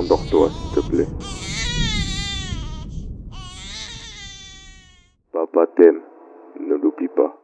Endors-toi, s'il te plaît. Papa t'aime, ne l'oublie pas.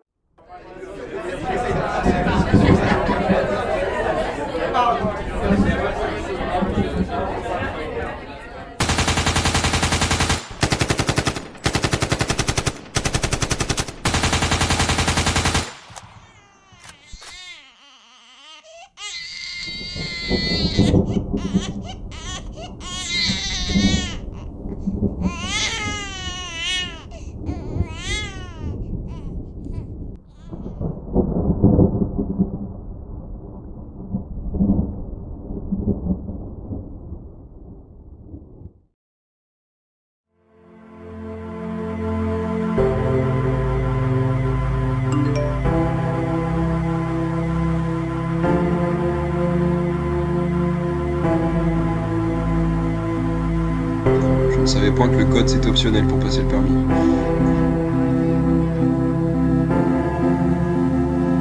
Je ne savais point que le code c'était optionnel pour passer le permis.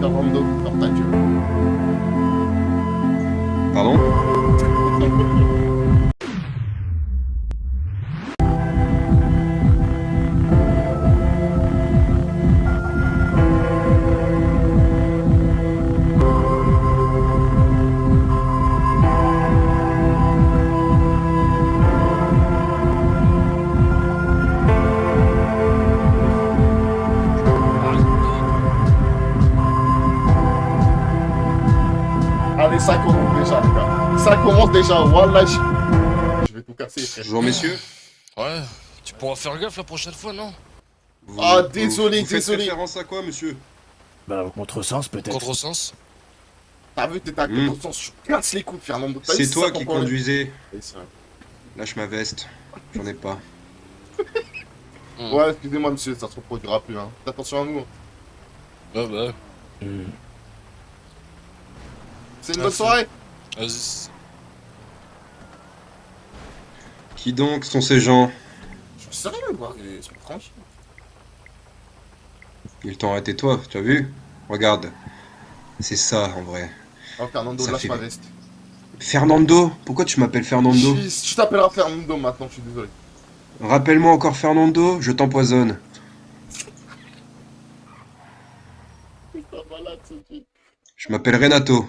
Fernando, ferme ta gueule. Pardon? Allez, ça commence déjà, les gars. Ça commence déjà. Wallah, je vais tout casser, frère. Bonjour messieurs. Ouais, tu pourras faire gaffe la prochaine fois, non? Ah, désolé, vous faites désolé. référence à quoi, monsieur? Bah, au contresens, peut-être. Contresens? T'as vu, t'es à contresens, je casse les coups, Fernando. T'as vu, C'est toi ça ton qui problème. conduisais. Oui, c'est vrai. Lâche ma veste. J'en ai pas. Ouais, excusez-moi, monsieur, ça se reproduira plus. Hein. Faites attention à nous. Hein. Ouais, bah, Hmm. C'est une Ah, bonne c'est- soirée. vas-y. Qui donc sont ces gens? Je sais rien, moi, c'est tranquille. Ils t'ont arrêté toi, tu as vu? Regarde. C'est ça en vrai. Oh, Fernando, Ça lâche fait- ma veste. Fernando? Pourquoi tu m'appelles Fernando? Je t'appellerai Fernando maintenant, je suis désolé. Rappelle-moi encore Fernando, je t'empoisonne. Putain, malade, ce type. Je m'appelle Renato.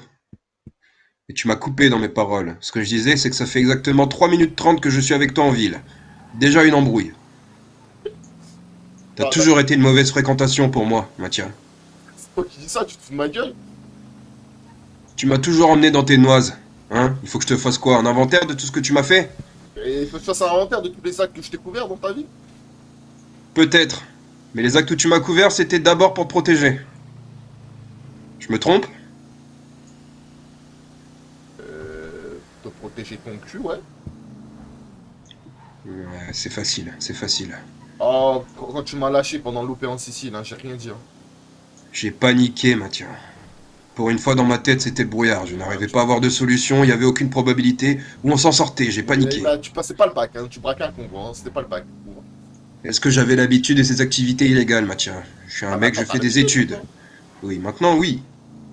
Et tu m'as coupé dans mes paroles. Ce que je disais, c'est que ça fait exactement 3 minutes 30 que je suis avec toi en ville. Déjà une embrouille. T'as Bah, toujours été une mauvaise fréquentation pour moi, Mathia. C'est toi qui dis ça, tu te fous de ma gueule. Tu m'as toujours emmené dans tes noises. Hein? Il faut que je te fasse quoi? Un inventaire de tout ce que tu m'as fait? Et il faut que tu fasses un inventaire de tous les sacs que je t'ai couverts dans ta vie. Peut-être. Mais les actes où tu m'as couvert, c'était d'abord pour te protéger. Je me trompe? Te protéger ton cul, ouais. Ouais, c'est facile, c'est facile. Oh, quand tu m'as lâché pendant l'OP en Sicile, hein, j'ai rien dit. Hein. J'ai paniqué, Mathia. Pour une fois dans ma tête, c'était le brouillard. Je n'arrivais pas à avoir de solution, il n'y avait aucune probabilité où on s'en sortait. J'ai paniqué. Et bah, tu passais pas le pack, hein, tu braquais un convoi, hein, c'était pas le pack. Est-ce que j'avais l'habitude de ces activités illégales, Mathia? Je suis un Ah, mec, bah, je t'as fais des l'habitude, études. maintenant. Oui, maintenant, oui.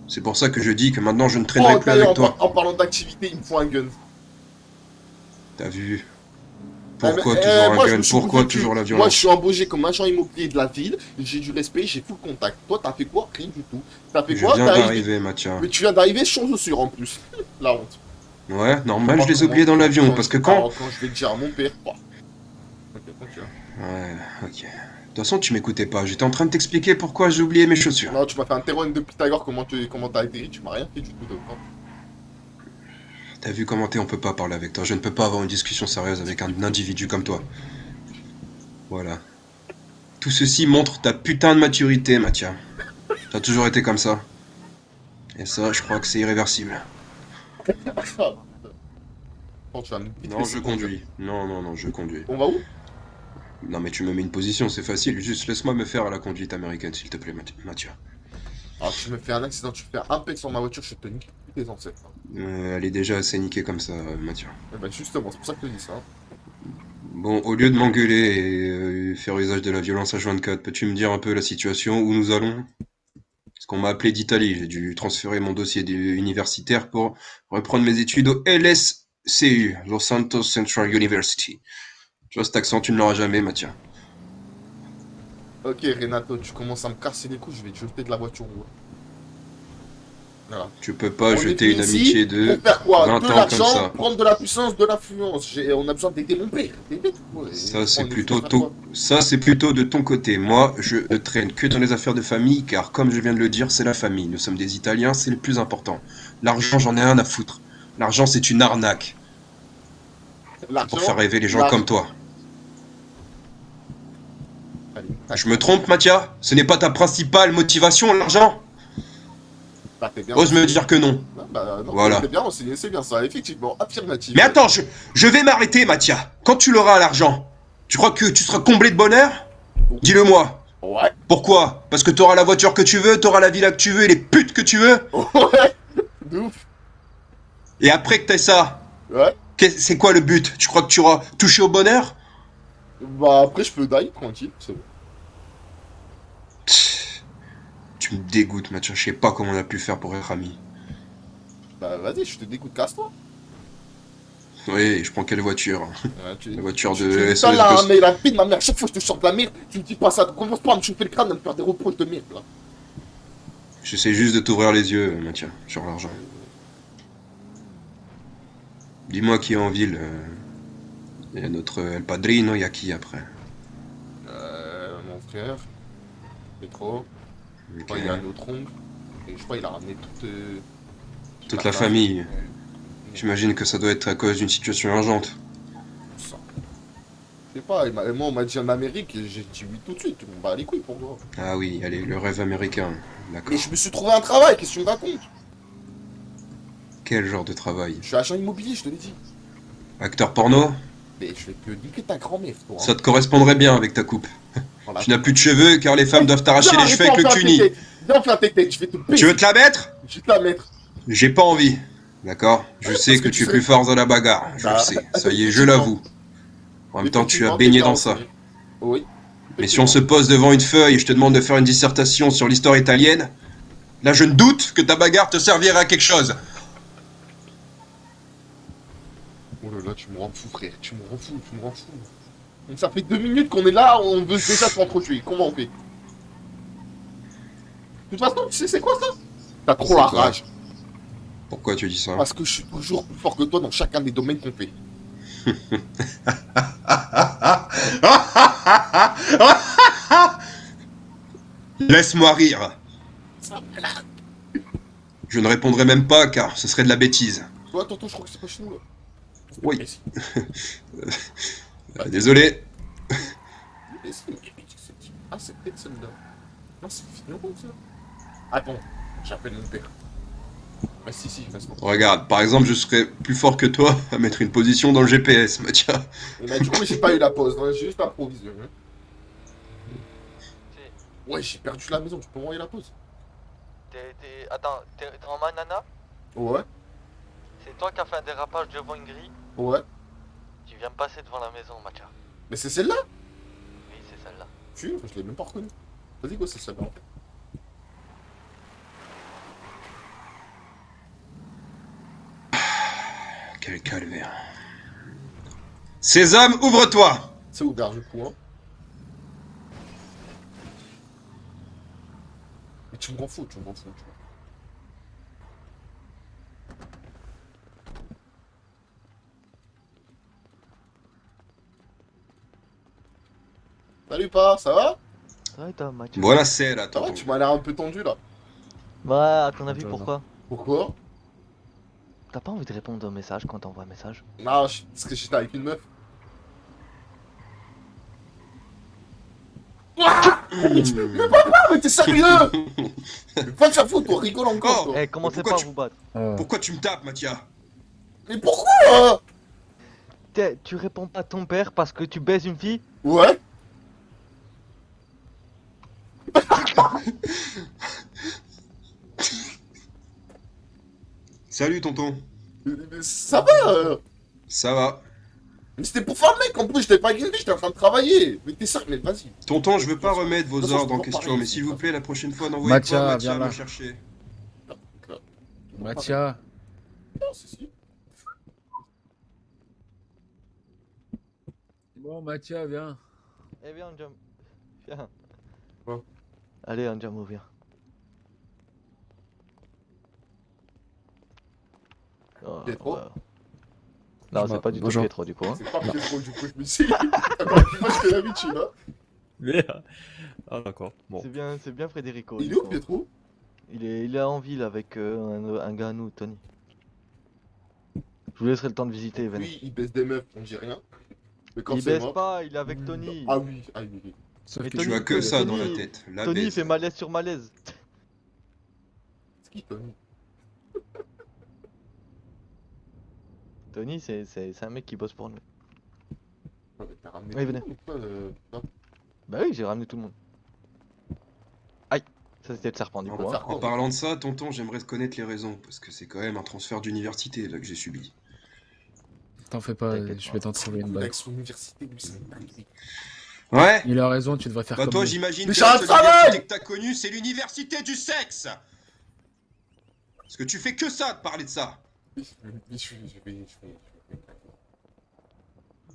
C'est pour ça que je dis que maintenant, je ne traînerai Oh, plus avec d'ailleurs, toi. en parlant d'activité, il me faut un gun. T'as vu? Ah, Pourquoi mais, toujours moi, un je gun? me suis Pourquoi convaincu. toujours la Moi, je violence? suis embauché comme agent immobilier de la ville, j'ai du respect, j'ai full contact. Toi, t'as fait quoi? Rien du tout. T'as fait Je quoi? viens T'es arrivé. d'arriver, Mathia. Mais tu viens d'arriver, chaussure en plus. La honte. Ouais, normal, je les ai Comment- oubliés dans l'avion, parce que quand... Quand je vais le dire à mon père, quoi. Ok, continue. Ouais, ok. De toute façon, tu m'écoutais pas. J'étais en train de t'expliquer pourquoi j'ai oublié mes chaussures. Non, tu m'as fait un théorème de Pythagore, comment t'as atterri, tu m'as rien fait du tout de temps. T'as vu comment t'es, on peut pas parler avec toi. Je ne peux pas avoir une discussion sérieuse avec un individu comme toi. Voilà. Tout ceci montre ta putain de maturité, Mathia. T'as toujours été comme ça. Et ça, je crois que c'est irréversible. Quand tu vas me vite Non, laisser je conduire. conduis. Non, je conduis. On va où? Non, mais tu me mets une position, c'est facile. Juste laisse-moi me faire à la conduite américaine, s'il te plaît, Mathieu. Alors, tu me fais un accident, tu fais un pec sur ma voiture, je te nique tous tes ancêtres. Elle est déjà assez niquée comme ça, Mathieu. Et bah, justement, c'est pour ça que je te dis ça. Hein. Bon, au lieu de m'engueuler et faire usage de la violence H24, peux-tu me dire un peu la situation, où nous allons? Parce qu'on m'a appelé d'Italie, j'ai dû transférer mon dossier universitaire pour reprendre mes études au CU, Los Santos Central University. Tu vois, cet accent, tu ne l'auras jamais, Mathieu. Ok, Renato, tu commences à me casser les couilles, je vais te jeter de la voiture. Ouais. Voilà. Tu peux pas On jeter est une venu amitié ici de pour faire quoi? 20 De ans comme l'argent, ça. prendre de la puissance, de l'influence. On a besoin d'aider mon père. T'aider, ouais. Ça, On c'est est venu plutôt faire ton... quoi? Ça, c'est plutôt de ton côté. Moi, je ne traîne que dans les affaires de famille, car comme je viens de le dire, c'est la famille. Nous sommes des Italiens, c'est le plus important. L'argent, j'en ai rien à foutre. L'argent, c'est une arnaque. L'argent, Pour faire rêver les gens l'argent- comme toi. Allez, Je me trompe, Mathia? Ce n'est pas ta principale motivation, l'argent? bah, t'es bien Ose me renseigné. dire que non. Ah, bah, non, Voilà. t'es bien renseigné, c'est bien ça, effectivement, affirmatif. Mais attends, je vais m'arrêter, Mathia. Quand tu l'auras, l'argent, tu crois que tu seras comblé de bonheur? Dis-le-moi. Ouais, Pourquoi? Parce que t'auras la voiture que tu veux, t'auras la villa que tu veux et les putes que tu veux? ouais, de ouf. Et après que t'aies ça, Ouais, c'est quoi le but? Tu crois que tu auras touché au bonheur? bah après je peux die, tranquille, c'est bon. Tch, tu me dégoûtes, Mathieu. Je sais pas comment on a pu faire pour être amis. Bah vas-y, je te dégoûte, casse-toi. Oui, je prends quelle voiture? La voiture de Tu SOS là, Ghost. mais la vie de ma mère, chaque fois que je te chante de la merde, tu me dis pas ça, commence pas à me chauffer le crâne, à me faire des reproches de merde là. J'essaie juste de t'ouvrir les yeux, Mathieu, sur l'argent. Dis-moi qui est en ville. Il y a notre El Padrino, il y a qui après? Mon frère, Petro, je crois Ok. qu'il y a un autre oncle, et je crois qu'il a ramené Toute la famille. J'imagine que ça doit être à cause d'une situation urgente. Ça. Je sais pas, moi on m'a dit en Amérique, et j'ai dit oui tout de suite, on va les couilles pour moi. Ah oui, allez, le rêve américain. D'accord. Et je me suis trouvé un travail, qu'est-ce que tu me racontes? Quel genre de travail? Je suis agent immobilier, je te l'ai dit. Acteur porno? Mais je vais te niquer ta grand-mère, toi. Ça te correspondrait bien avec ta coupe. Voilà. Tu n'as plus de cheveux car les femmes doivent t'arracher Viens, les cheveux avec le arrête-toi, cuni. Viens faire tes têtes, je vais te Tu baiser. veux te la mettre? Je vais te la mettre. J'ai pas envie. D'accord? Je sais parce que que tu es tu plus fort dans la bagarre. Je Bah, le sais. Ça y est, je effectivement. l'avoue. En même temps, tu as Effectivement, baigné t'es bien dans ça. renseigné. Oui. Mais si on se pose devant une feuille et je te demande de faire une dissertation sur l'histoire italienne, là je ne doute que ta bagarre te servira à quelque chose. Oh là là, tu me rends fou, frère. Tu me rends fou, tu me rends fou. Donc ça fait 2 minutes qu'on est là, on veut déjà s'entretuer. Comment on fait? De toute façon, tu sais c'est quoi ça? T'as trop C'est la quoi rage. Pourquoi tu dis ça? Parce que je suis toujours plus fort que toi dans chacun des domaines qu'on fait. Laisse-moi rire. Je ne répondrai même pas car ce serait de la bêtise. Toi, tonton, je crois que c'est pas chez nous là. Oui. Mais si. Désolé. Mais si, mais c'est qui? Ah, c'est peut-être celle-là. Non, c'est Fignon, ça. Attends, j'appelle mon père. Ah, si, reste. Regarde, par exemple, je serais plus fort que toi à mettre une position dans le GPS, Mathieu. Mais du coup, j'ai pas eu la pause, hein, j'ai juste improvisé. Hein. Ouais, j'ai perdu la maison, tu peux m'envoyer la pause? Attends, t'es en manana? Ouais, C'est toi qui as fait un dérapage devant une grille? ouais. Tu viens me passer devant la maison, Mathieu. Mais c'est celle-là? Oui, c'est celle-là. Si, je l'ai même pas reconnue. Vas-y, quoi, c'est celle-là. Quel calvaire. Sésame, ouvre-toi! C'est ouvert, du coup, hein. Mais tu me rends fou, tu me rends fou. Salut, pas, ça va? Ouais, toi, Mathieu. Buonasera, Ça va, tonton. tu m'as l'air un peu tendu là. Ouais, à ton avis, Attends, pourquoi? Pourquoi? T'as pas envie de répondre au message quand t'envoies un message? Non, parce que j'étais avec une meuf. Ah, mais t'es sérieux? Va te faire foutre, toi, rigole encore, Oh. toi. Eh, commencez pourquoi pas à tu- vous battre. Pourquoi tu me tapes, Mathieu? Mais pourquoi? Tu réponds pas à ton père parce que tu baises une fille? Ouais? Salut, tonton. Mais ça va? Ça va. Mais c'était pour faire le mec, en plus, j'étais pas avec une fille, j'étais en train de travailler. Mais t'es sérieux, mais vas-y. Tonton, je veux pas remettre vos De toute façon, ordres en je peux question, parler, mais c'est s'il vous pas- plaît, la prochaine fois, n'envoyez Mathia, pas Mathia viens là. me chercher. Mathia, Non, si, si. Bon, Mathieu, viens. Eh viens, Andiamo. Viens. Quoi? Allez, Andiamo, viens. Oh, Pietro? ouais. Non, c'est pas du tout Bonjour. Pietro du coup. Hein. C'est pas Pietro, du coup, je me suis dit. Encore plus moche que d'habitude, hein. Merde. Ah d'accord. Bon. C'est bien Federico. Il du est où, coup. Pietro? Il est en ville avec un gars à nous, Tony. Je vous laisserai le temps de visiter, venez. Oui, il baisse des meufs, on dit rien. Mais quand Il c'est baisse moi... pas, il est avec Tony. Ah oui, ah oui, oui. Sauf Mais que Tu Tony, as que ça dans la Tony- tête. La Tony baise. fait malaise sur malaise. C'est qui, Tony? Tony, c'est un mec qui bosse pour nous. Ouais, mais t'as ramené Oui, tout le venez. monde ou quoi, non. Bah oui, j'ai ramené tout le monde. Aïe, ça c'était le serpent du On coup. va Hein. faire En parlant de ça, tonton, j'aimerais connaître les raisons, parce que c'est quand même un transfert d'université là que j'ai subi. T'en fais pas, T'inquiète je pas. vais t'en trouver une balle. Avec son université, lui, c'est une dinguerie. Ouais. Il a raison, tu devrais faire Bah comme toi, lui. j'imagine Mais que j'ai un la seule travail. université que t'as connue, c'est l'université du sexe. Parce que tu fais que ça de parler de ça. Je vais...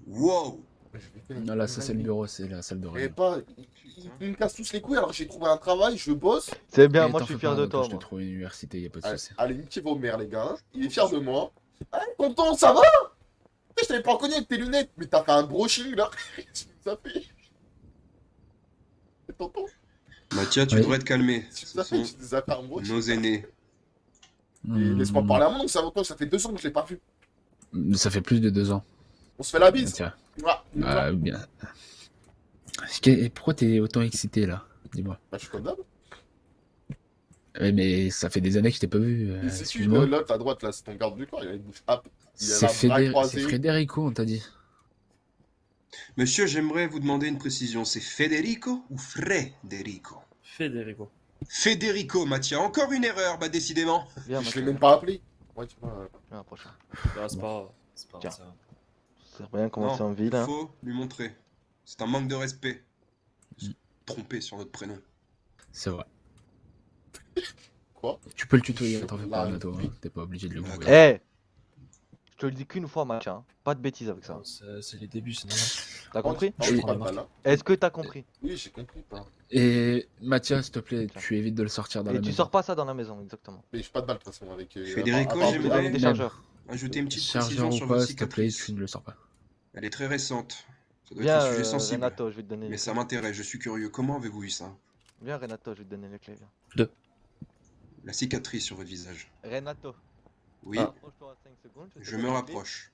Wow. Non, là, ça c'est le bureau, c'est la salle de Et réunion. pas... Ils me cassent tous les couilles, alors j'ai trouvé un travail, je bosse. C'est bien, Et moi t'en je suis fais fier pas, de que toi. Je te Moi. trouve une université, y a pas de Allez, souci. allez, niquez vos mères, les gars. Il est fier de moi. Allez, tonton, ça va? Je t'avais pas reconnu avec tes lunettes, mais t'as fait un brushing, là. Tu nous as fait... Et tonton, Mathia, tu Oui. devrais te calmer. tu Ce nous as fait, sont tu nous as fait un brushing. nos aînés. Et laisse-moi parler à mon oncle, ça va, ça fait 2 ans que je l'ai pas vu. Ça fait plus de 2 ans. On se fait la bise. Tiens. Mouah, mouah. Ah, bien. Et pourquoi t'es autant excité là? Dis-moi. Bah, je suis comme d'hab. Ouais, mais ça fait des années que je t'ai pas vu. Mais c'est qui, Excuse-moi. l'autre à droite, là, c'est ton garde du corps, il a une bouche hop. Il a C'est la bras croisée. Federico, on t'a dit. Monsieur, j'aimerais vous demander une précision. C'est Federico ou Frederico? Federico. Federico, Mathia. Encore une erreur, bah décidément. Viens, Je Mathieu, l'ai même pas appelé. Ouais, tu vois. viens, la prochaine. Ah, c'est pas. C'est pas Tiens. ça. C'est bien commencer Non, en ville. il Hein. faut lui montrer. C'est un manque de respect. Se tromper sur notre prénom. C'est vrai. Quoi? Tu peux le tutoyer, t'en fais pas, Là, Nato. oui. Hein. T'es pas obligé de le D'accord. mourir. Eh, je te le dis qu'une fois, Mathieu. Hein. Pas de bêtises avec ça. C'est les débuts, c'est normal. T'as compris? Je Oui. prends pas là. Est-ce que t'as compris? Oui, j'ai compris. Pas. Et Mathias, s'il te plaît, tu évites de le sortir dans Et la tu maison. sors pas ça dans la maison, exactement. Mais j'ai pas de balle de toute façon avec. Federico, à part- j'aimerais- Avec des chargeurs. Ajouter une petite Chargeur précision ou sur pas, votre s'il te plaît, cicatrice. tu ne le sors pas. Elle est très récente. Ça doit Viens, être un sujet sensible. Renato, je vais te donner Mais les ça clés. m'intéresse, je suis curieux. Comment avez-vous eu ça? Viens, Renato, je vais te donner les clés. Viens. La cicatrice sur votre visage. Renato, Oui, rapproche-toi à 5 secondes. te je donne me les rapproche.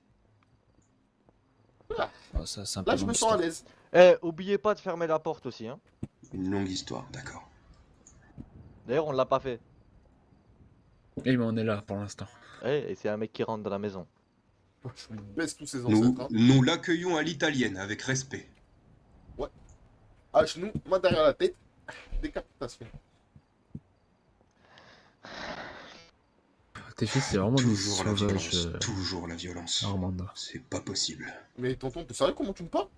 Ah, ça, c'est un peu Là, je long, me sens à l'histoire. l'aise. clés. Eh, oubliez pas de fermer la porte aussi. Hein. Une longue histoire, d'accord. D'ailleurs, on l'a pas fait. Eh, mais on est là pour l'instant. Eh, et c'est un mec qui rentre dans la maison. Je lui baisse tous ses Nous, ancêtres. Hein. nous l'accueillons à l'italienne, avec respect. À genoux, main derrière la tête. Décapitation. Tes fils, c'est vraiment des Toujours la sauvages. violence, toujours la violence. Armando. C'est pas possible. Mais tonton, t'es sérieux comment tu me parles?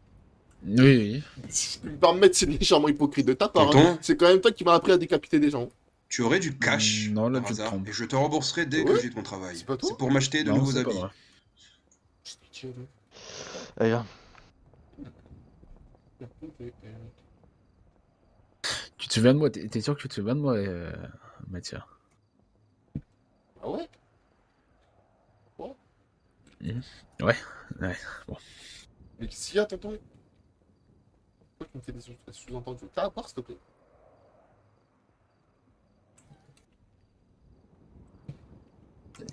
Oui, oui. Je peux me permettre, c'est légèrement hypocrite de ta part. Tonton Hein. C'est quand même toi qui m'as appris à décapiter des gens. Tu aurais du cash, Non, là, par tu te hasard, trompes. et je te rembourserai dès que Ouais. j'ai ton travail. C'est pas toi C'est pour m'acheter de Non, nouveaux c'est pas habits. vrai. Eh, viens. Tu te souviens de moi? T'es sûr que tu te souviens de moi, Mathias? Ah ouais? Ouais, bon. Mais qu'est-ce qu'il y a, tonton? Pourquoi tu me fais des sous-entendus? T'as à part, s'il te plaît?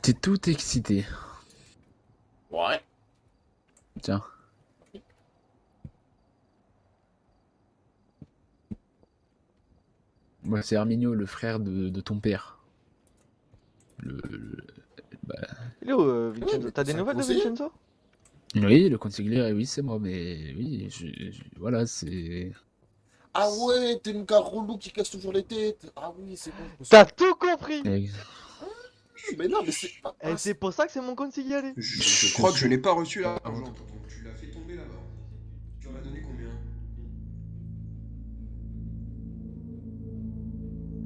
T'es tout excité. Ouais. Tiens. Moi, c'est Arminio, le frère de ton père. Il est où, Vincenzo? mais T'as des c'est un nouvelles de conseiller. Vincenzo? Oui, le consigliere, oui, c'est moi, mais oui, voilà, c'est... Ah ouais, t'es le gars relou qui casse toujours les têtes. Ah oui, c'est bon. je me T'as souviens. tout compris! Mais non, mais c'est pas. Et c'est pour ça que c'est mon consigliere. Je crois que je n'ai pas reçu l'argent, tonton. Tu l'as fait tomber là-bas. Tu en as donné combien?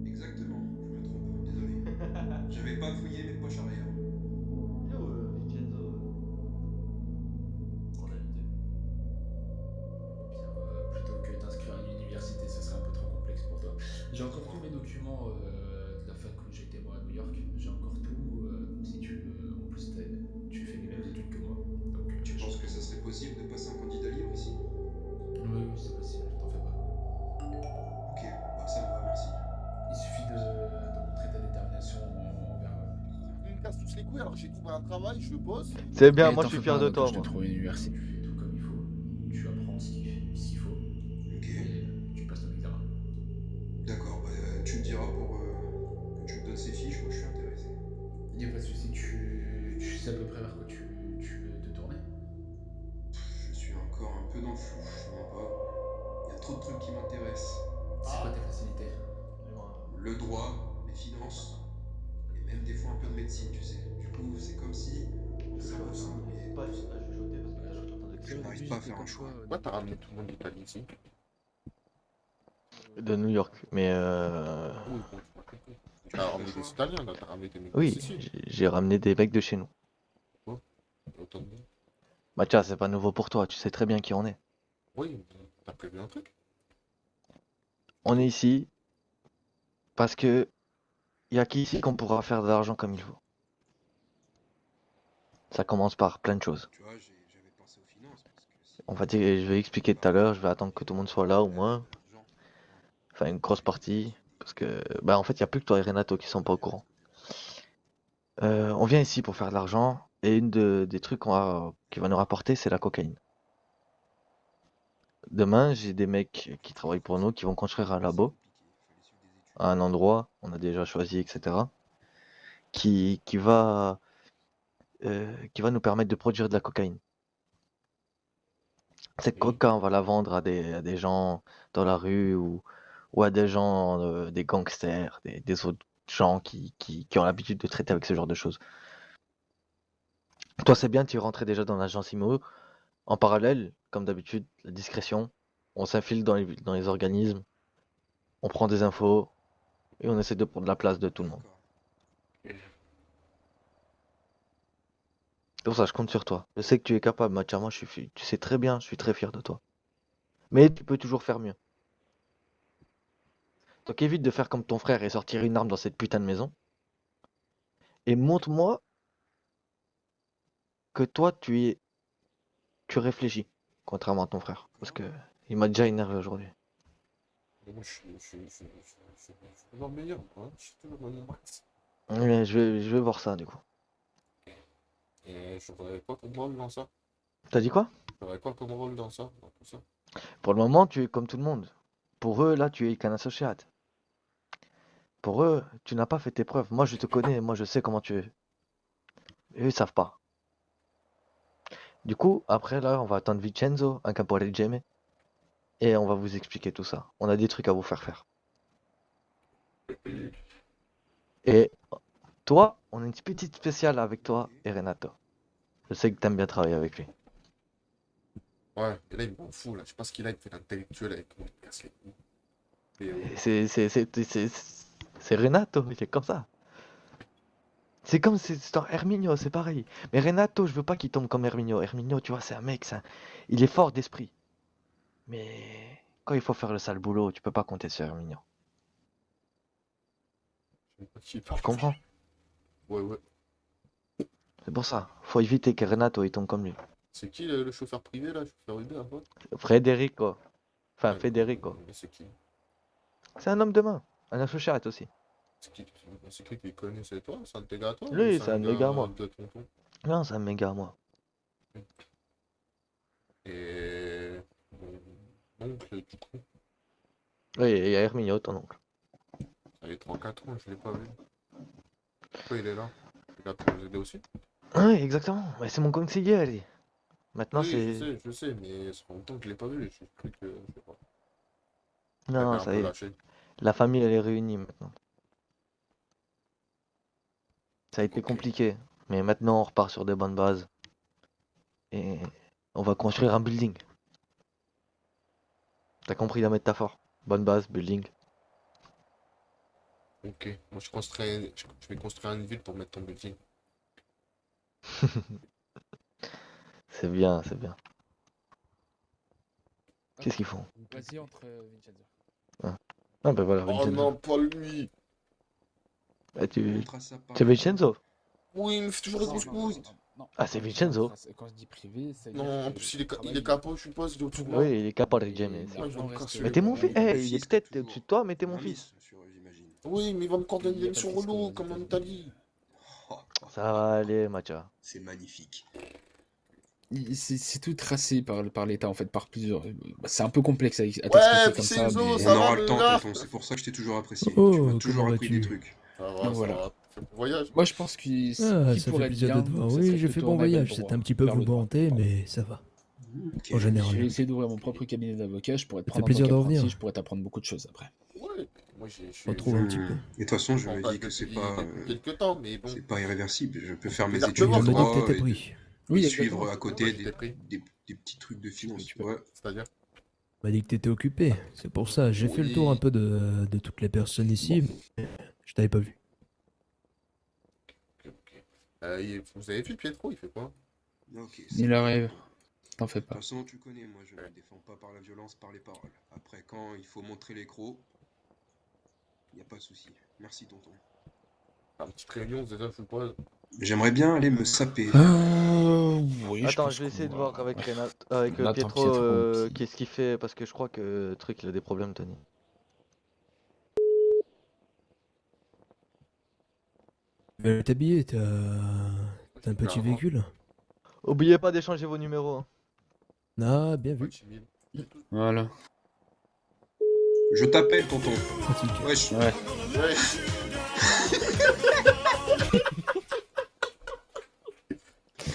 Exactement, je me trompe, désolé. J'avais pas fouillé mes poches arrière. Il est où, Vincenzo? J'ai encore tous mes documents de la fac où j'étais moi à New York. J'ai encore tout. Donc si tu veux, en plus tu fais les mêmes études que moi. Donc Tu penses que ça serait possible de passer un candidat libre ici? oui, oui, c'est possible, t'en fais pas. Ok, bah ça me va, merci. Il suffit de montrer ta détermination envers. Ils me cassent tous les couilles alors que j'ai trouvé un travail, je bosse. C'est bien, Mais moi t'en je suis fais fier pas, de donc toi, je te moi. trouve une université, tu fais tout comme il faut. Tu apprends ce qu'il faut Ok, et tu passes ton examen. d'accord, bah tu me diras pour que tu me donnes ces fiches, moi je suis intéressé. Y a pas de souci, tu sais à peu près vers quoi tu veux te tourner. Je suis encore un peu dans le flou, je te mens pas. Il y a trop de trucs qui m'intéressent. C'est quoi tes facilités? Le droit, les finances, et même des fois un peu de médecine, tu sais. Du coup, c'est comme si ça ressemble, mais Pas à chuchoter parce que tout à l'heure, je t'entendais je crier. Au n'arrive début pas à j'étais faire un comme choix. toi. Pourquoi t'as ramené tout le monde d'Italie ici? De New York, mais Oui, bon, tu m'as compris. T'as ramené des Italiens là, t'as ramené des mecs de oui, Sicile. j'ai ramené des mecs de chez nous. Autant de monde. Mathias, c'est pas nouveau pour toi, tu sais très bien qui on est. Oui, mais t'as prévu un truc? On est ici parce que y a qu'ici qu'on pourra faire de l'argent comme il faut. Ça commence par plein de choses. Tu vois, j'avais pensé aux finances parce que si. On va dire, je vais expliquer tout à l'heure, je vais attendre que tout le monde soit là au moins, enfin une grosse partie, parce que bah en fait il y a plus que toi et Renato qui sont pas au courant. On vient ici pour faire de l'argent et des trucs qui va nous rapporter c'est la cocaïne. Demain j'ai des mecs qui travaillent pour nous qui vont construire un labo à un endroit, on a déjà choisi etc. Qui va nous permettre de produire de la cocaïne. Cette Oui. coca on va la vendre à des gens dans la rue ou à des gens, des gangsters, des autres gens qui ont l'habitude de traiter avec ce genre de choses. Toi, c'est bien, tu es rentré déjà dans l'agence IMO. En parallèle, comme d'habitude, la discrétion, on s'infile dans les organismes, on prend des infos et on essaie de prendre la place de tout le monde. C'est pour ça, je compte sur toi. Je sais que tu es capable, Mathieu. Moi, tu sais très bien, je suis très fier de toi. Mais tu peux toujours faire mieux. Donc évite de faire comme ton frère et sortir une arme dans cette putain de maison. Et montre-moi que toi, tu réfléchis, contrairement à ton frère. Parce que il m'a déjà énervé aujourd'hui. Mais moi, je suis toujours le meilleur, hein. Je suis toujours dans mon max. Mais je vais voir ça, du coup. Et j'aurais quoi comme rôle dans ça? T'as dit quoi? J'aurais quoi comme rôle dans ça? Dans tout ça? Pour le moment, tu es comme tout le monde. Pour eux, là, tu es qu'un associate. Pour eux, tu n'as pas fait tes preuves. Moi, je te connais, moi, je sais comment tu es. Eux, ils savent pas. Du coup, après, là, on va attendre Vincenzo, un Caporal Gemme, et on va vous expliquer tout ça. On a des trucs à vous faire faire. Et toi, on a une petite spéciale avec toi et Renato. Je sais que t'aimes bien travailler avec lui. Ouais, et là, il m'en fout, là. Je sais pas ce qu'il a, il fait l'intellectuel avec moi, il me casse les couilles. Et, Et c'est Renato, il est comme ça. C'est un Herminio, c'est pareil. Mais Renato, je veux pas qu'il tombe comme Herminio. Herminio, tu vois, c'est un mec, il est fort d'esprit. Mais quand il faut faire le sale boulot, tu peux pas compter sur Herminio. je sais pas qui il parle. Tu comprends? Ouais, ouais. C'est pour ça. Faut éviter que Renato il tombe comme lui. C'est qui le chauffeur privé, là? Le chauffeur Uber, un peu? Federico. Enfin, Ouais, Federico. mais c'est qui? C'est un homme de main. Un associé aussi. C'est qui qui connaît? C'est toi? C'est un de tes gars à toi? Ou Lui, c'est c'est un un de mes gars à gars moi. de tonton? Non, c'est un méga à moi. Et... Mon oncle, du coup, Oui, il y a Herminio, ton oncle. ça fait 3-4 ans, je l'ai pas vu. Pourquoi il est là? Il est là pour nous aider aussi? Oui, exactement. Mais c'est mon conseiller, lui. Maintenant, Oui, c'est... je sais, mais ça fait longtemps que je l'ai pas vu. J'ai cru que, je sais pas, Non, j'avais non, un ça peu y est. lâché. La famille, elle est réunie maintenant. Ça a été Ok. compliqué. Mais maintenant, on repart sur des bonnes bases. Et on va construire un building. T'as compris la métaphore? Bonne base, building. Ok. Moi, je vais construire une ville pour mettre ton building. C'est bien, c'est bien. Qu'est-ce qu'ils font? Vas-y entre Vincenzo. Hein. Ah bah voilà, Oh Vincenzo. non, pas lui. Ah, tu... Montre à ça par C'est la Vincenzo? Oui, il me fait toujours les grosses couilles. Ah, c'est Vincenzo. Quand je dis privé, c'est. Non, en plus, il est capot, je suppose, il est au-dessus de moi. Oui, il est capable, James. Ouais, il va me casser. Mettez mon fils. Le Eh, il est fils, peut-être toujours. au-dessus de toi, mettez mon Un fils. miss, j'imagine. Oui, mais il va me coordonner Il y a une pas sur de fisc relou, aux comme en États-Unis. Italie. Ça va aller, Matcha. C'est magnifique. C'est tout tracé par l'État, en fait, par plusieurs. C'est un peu complexe à t'expliquer Ouais, comme ça, Vincenzo, mais. On ça va, aura le mon temps, gars. tonton, c'est pour ça que je t'ai toujours apprécié. Oh, Tu m'as toujours comment appris des vas-tu? trucs. Ça va, Donc ça voilà. va. Fais bon voyage. Moi, je pense qu'il Ah, qui ça fait pourrait être plaisir bien, de te voir. ça Oui, serait j'ai fait plutôt bon un appel voyage. droit C'était un petit peu vers le droit. mouvementé, mais ça va. Ok. En Je vais général. essayer d'ouvrir mon propre cabinet d'avocat, je pourrais te Ça fait prendre en tant plaisir de revenir. qu'apprenti, je pourrais t'apprendre beaucoup de choses après. Ouais, moi je suis. Retrouve un petit peu. Et de toute façon, je en me phase dis que c'est depuis pas, quelques temps, mais bon. c'est pas irréversible. Je peux faire mes C'est-à-dire études que de On me dit que droit t'étais et, pris. Oui, et exactement. suivre à côté Ouais, j'étais pris. des petits trucs de finance. tu peux. Ouais. C'est-à-dire. On m'a dit que t'étais occupé. C'est pour ça. J'ai fait le tour un peu de toutes les personnes ici. Mais je t'avais pas vu. Ok. Vous avez vu Pietro, il fait quoi? Ok. Il arrive. T'en fais De pas. toute façon, tu connais, moi je ne me défends pas par la violence, par les paroles. Après, quand il faut montrer les crocs, il n'y a pas de souci. Merci, tonton. Un petite réunion, déjà, je suppose. J'aimerais bien aller me saper. Oui, Attends, pense je vais essayer de qu'on voir va- avec, On attend Pietro, Pietro, qu'est-ce qu'il fait, parce que je crois que le truc, il a des problèmes, Tony. Mais t'es habillé, t'as un petit Clairement. véhicule. Oubliez pas d'échanger vos numéros. Hein. Ah, bien Pas vu. timide. Voilà. Je t'appelle, tonton. Pratique. Wesh. Ouais. Ouais.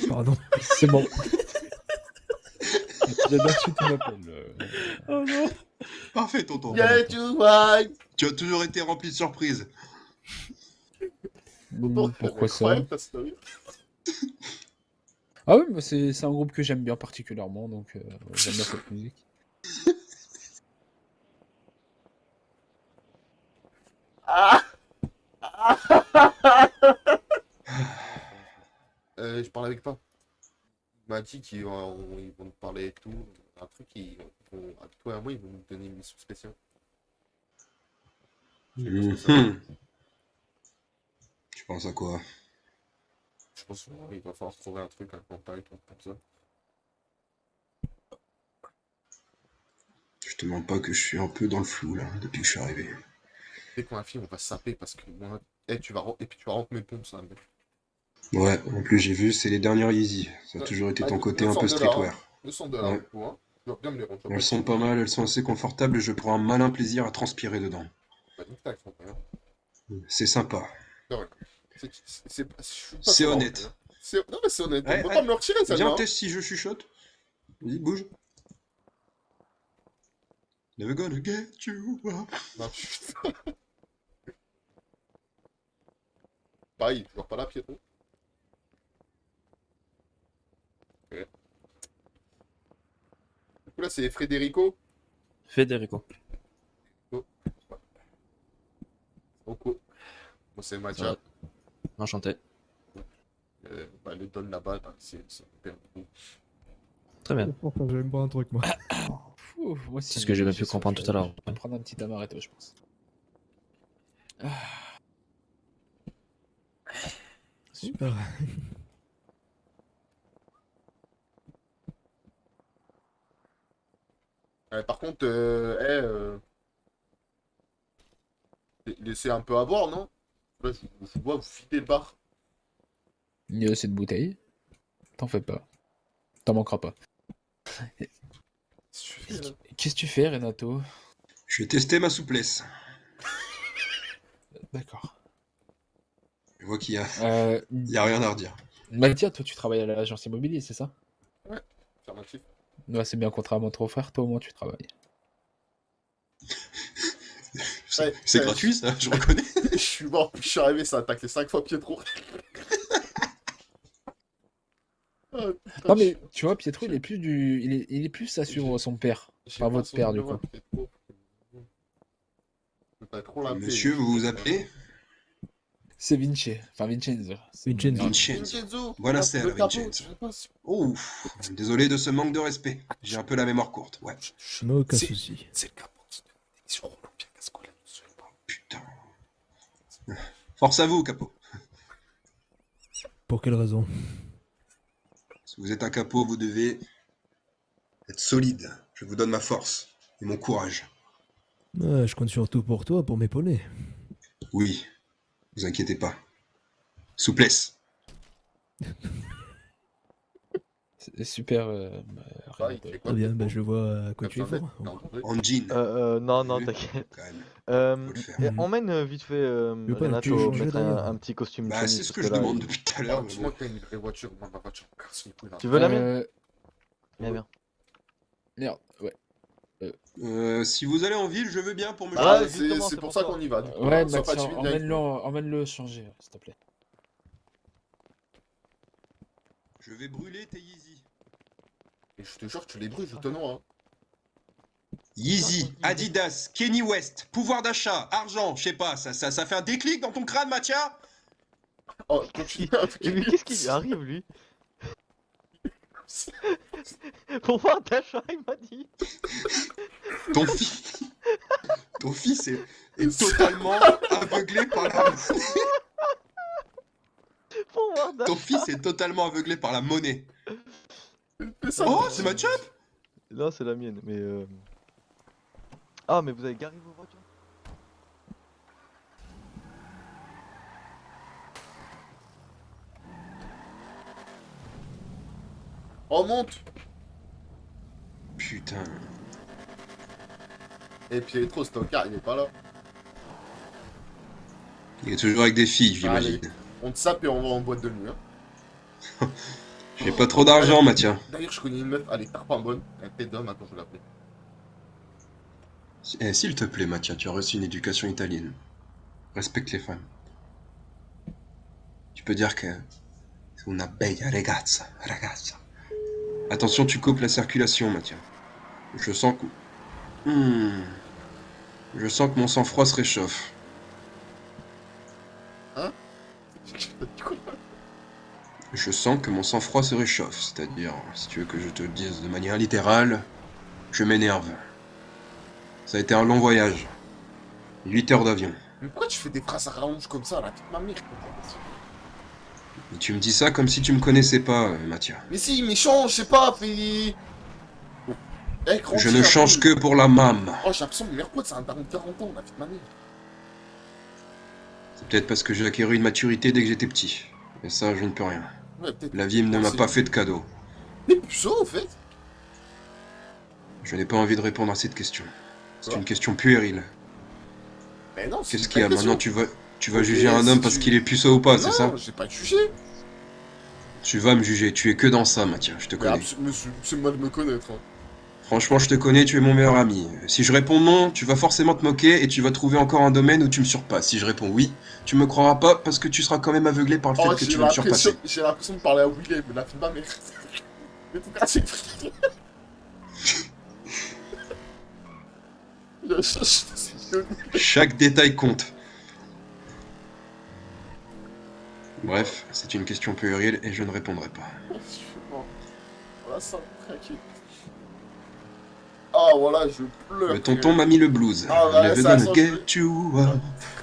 Pardon. C'est bon. J'adore que tu m'appelles. Oh non. Parfait, tonton. Yeah, tu vois. Tu as toujours été rempli de surprises. Pourquoi ça? Incroyable, ta story. Ah oui, mais c'est un groupe que j'aime bien particulièrement, donc j'aime bien cette musique. Ah. Je parle avec pas. Il m'a dit qu'ils ils vont nous parler et tout. Un truc, toi et moi, ils vont nous donner une mission spéciale. Je sais pas ce que ça veut dire. Tu penses à quoi? Je pense qu'il va falloir trouver un truc, un contact, un truc comme ça. Je te mens pas que je suis un peu dans le flou là, depuis que je suis arrivé. Dès qu'on a fini, on va saper parce que moi, et puis tu vas rentrer mes pompes, ça, mec. Ouais, en plus j'ai vu, c'est les dernières Yeezy. Ça a toujours été ton côté un peu streetwear. $200, Ouais. hein. Tu vas bien me les rendre. Elles sont pas mal, elles sont assez confortables et je prends un malin plaisir à transpirer dedans. Bah, donc, tac, faut pas, hein. C'est sympa. C'est vrai. Je suis pas C'est trop honnête. gentil, hein. Non, mais c'est honnête. Ouais, On peut ouais. pas me le retirer, ça, Viens, hein. teste si je chuchote. Vas-y, bouge. Never gonna get you up. Non, putain. Bah, il est toujours pas là, Pietro. Ok. Du coup, là, c'est Federico. Federico. Beaucoup. Moi, c'est Mathias. Ouais. Enchanté. Bah, le don là-bas, bah, c'est hyper cool. Très bien. Je vais me boire un truc, moi. Moi, C'est ce que j'ai bien pu comprendre tout à l'heure. Je vais me prendre un petit amaretto, je pense. Super. Par contre, laissez un peu à boire, non? Là, je vois, vous fidez le bar. Il y a cette bouteille. T'en fais pas. T'en manqueras pas. Qu'est-ce que tu fais, Renato? Je vais tester ma souplesse. D'accord. Je vois qu'il y a rien à redire. Mathias, toi, tu travailles à l'agence immobilier, c'est ça? Affirmatif. Ouais, c'est bien, contrairement à ton frère, toi au moins tu travailles. C'est gratuit ça, je reconnais. Je suis mort, je suis arrivé, ça a attaqué 5 fois Pietro. Oh, putain, Non mais tu vois, Pietro, il est plus il est plus à suivre son père. j'ai Pas pas votre son père, du numéro, coup. Pietro. Je peux pas trop l'appeler. Monsieur, vous vous appelez? C'est Vinci, enfin Vincenzo. Vincenzo. Vincenzo. Buonasera, Le capot, Vincenzo. je sais pas si- Oh, désolé de ce manque de respect. J'ai un peu la mémoire courte, ouais. Mais aucun C'est- souci. C'est le capot qui donne une émission roulant bien casse-couille. Force à vous, capot. Pour quelle raison? Si vous êtes un capot, vous devez être solide. Je vous donne ma force et mon courage. Je compte surtout pour toi, pour m'épauler. Oui, vous inquiétez pas. Souplesse. C'est super. Ah, il fait quoi, Très bien, peut-être bah, pas je vois à quoi tu es Comme ça, fort. non, oui. En jean. Non, T'as non, vu t'inquiète. Quand même, faut le faire. Et Mhm. emmène vite fait veux pas le Renato changer, mettre d'ailleurs? un petit costume Bah, chemise c'est ce parce que que je là, demande depuis tout à l'heure, Oh, mais dis-moi bon. que t'as une vraie voiture. Moi, ma voiture, me casse les couilles, là. tu veux la mienne? Euh, Viens, viens. Merde, ouais. Si vous allez en ville, je veux bien pour me Bah, Ouais, changer. justement, c'est c'est pour pour ça toi. qu'on y va. Du coup, Ouais, hein, sois pas Maxime, timide, viens avec nous. emmène-le changer, s'il te plaît. Je vais brûler tes Yeezy. Et je te jure que tu les brûles, je te noie. Hein. Yeezy, Adidas, Kenny West, pouvoir d'achat, argent, je sais pas, ça fait un déclic dans ton crâne, Mathia? Oh, continue. Et mais qu'est-ce qui lui arrive, lui? Pour voir d'achat, il m'a dit. Ton fils, ton fils est totalement aveuglé par la monnaie. Pour voir Ton d'achat. fils est totalement aveuglé par la monnaie. Fais ça. Oh, c'est ma chop? Non, c'est la mienne, mais Ah, mais vous avez garé vos voitures? Oh, monte. Putain. Et Pietro, Stockard, il est pas là. Il est toujours avec des filles, j'imagine. Allez, on te sape et on va en boîte de nuit. Hein. J'ai pas trop d'argent, Mathia. D'ailleurs, je connais une meuf, elle est pas bonne. Elle est d'homme, attends, je vais l'appeler. Eh, s'il te plaît, Mathia, tu as reçu une éducation italienne. Respecte les femmes. Tu peux dire que c'est una bella ragazza, ragazza. Attention, tu coupes la circulation, Mathia. Je sens que... Je sens que mon sang-froid se réchauffe. Hein? Je sens que mon sang-froid se réchauffe. C'est-à-dire, si tu veux que je te le dise de manière littérale, je m'énerve. Ça a été un long voyage. 8 heures d'avion. Mais pourquoi tu fais des phrases à rallonge comme ça, là? Toute ma mère. Et tu me dis ça comme si tu me connaissais pas, Mathia. Mais si, mais change, je sais pas, fais... Bon. Eh, grandis Je ne un change peu. que pour la mam. Oh, j'ai l'impression que mes AirPods, c'est un daron de 40 ans, la vie de ma mère. C'est peut-être parce que j'ai acquis une maturité dès que j'étais petit. Mais ça, je ne peux rien. Ouais, peut-être. La vie ne m'a pas fait de cadeau. Mais puceau, en fait. Je n'ai pas envie de répondre à cette question. C'est Quoi? une question puérile. Mais non, c'est Qu'est-ce une qu'il y a vraie maintenant? question. Tu vas Ok, juger un si homme parce tu- qu'il est puceau ou pas, c'est ça? Non, j'ai pas jugé. Tu vas me juger, tu es que dans ça, Mathia, je te Mais connais. c'est mal de me connaître. Hein. Franchement, je te connais, tu es mon meilleur ami. Si je réponds non, tu vas forcément te moquer et tu vas trouver encore un domaine où tu me surpasses. Si je réponds oui, tu me croiras pas parce que tu seras quand même aveuglé par le fait Oh, que tu vas me surpasser. j'ai l'impression de parler à Willem, la fille de ma mère. Mais tout cas, c'est frère. Chaque détail compte. Bref, c'est une question puérile et je ne répondrai pas. Voilà, ça me craquait. Ah, voilà, je pleure. Le tonton m'a mis le blues. Ah, ouais, Never ça gonna sent- get you up.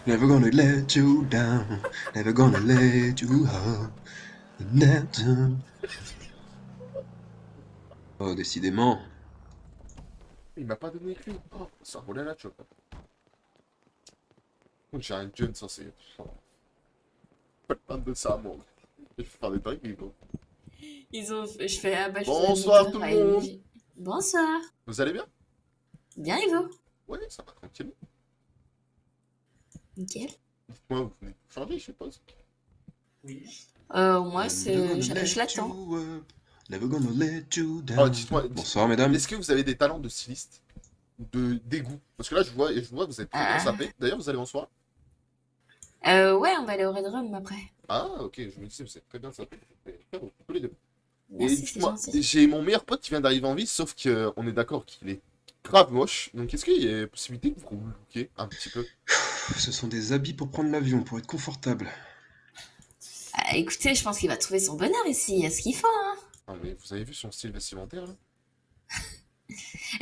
Never gonna let you down. Never gonna let you up. Never. Oh, décidément. Il m'a pas donné clé. Oh, ça roulait la chope. J'ai un jeune, ça c'est. Faites pas de ça, moi. Il faut faire des dingueries, quoi. Je fais ah bah je Bonsoir faisais tout le mon monde. tour. Bonsoir. Vous allez bien? Bien et vous? Ouais, ça va tranquille. Nickel. Dites-moi, vous venez de changer, je suppose. Moi c'est je l'attends. Never gonna let you down. Oh, dites-moi, Bonsoir, mesdames. est-ce que vous avez des talents de styliste? De dégoût? Parce que là, je vois que vous êtes très bien sapé. D'ailleurs, vous allez en soirée? Ouais, on va aller au Red Room après. Ah, ok, je me disais, vous êtes très bien sapé. Tous les deux. Et Merci, c'est dites-moi, gentil. j'ai mon meilleur pote qui vient d'arriver en ville, sauf qu'on est d'accord qu'il est grave moche. Donc, est-ce qu'il y a possibilité que vous lookiez un petit peu? Ce sont des habits pour prendre l'avion, pour être confortable. Écoutez, je pense qu'il va trouver son bonheur ici, il y a ce qu'il faut, hein. Ah, mais vous avez vu son style vestimentaire, là?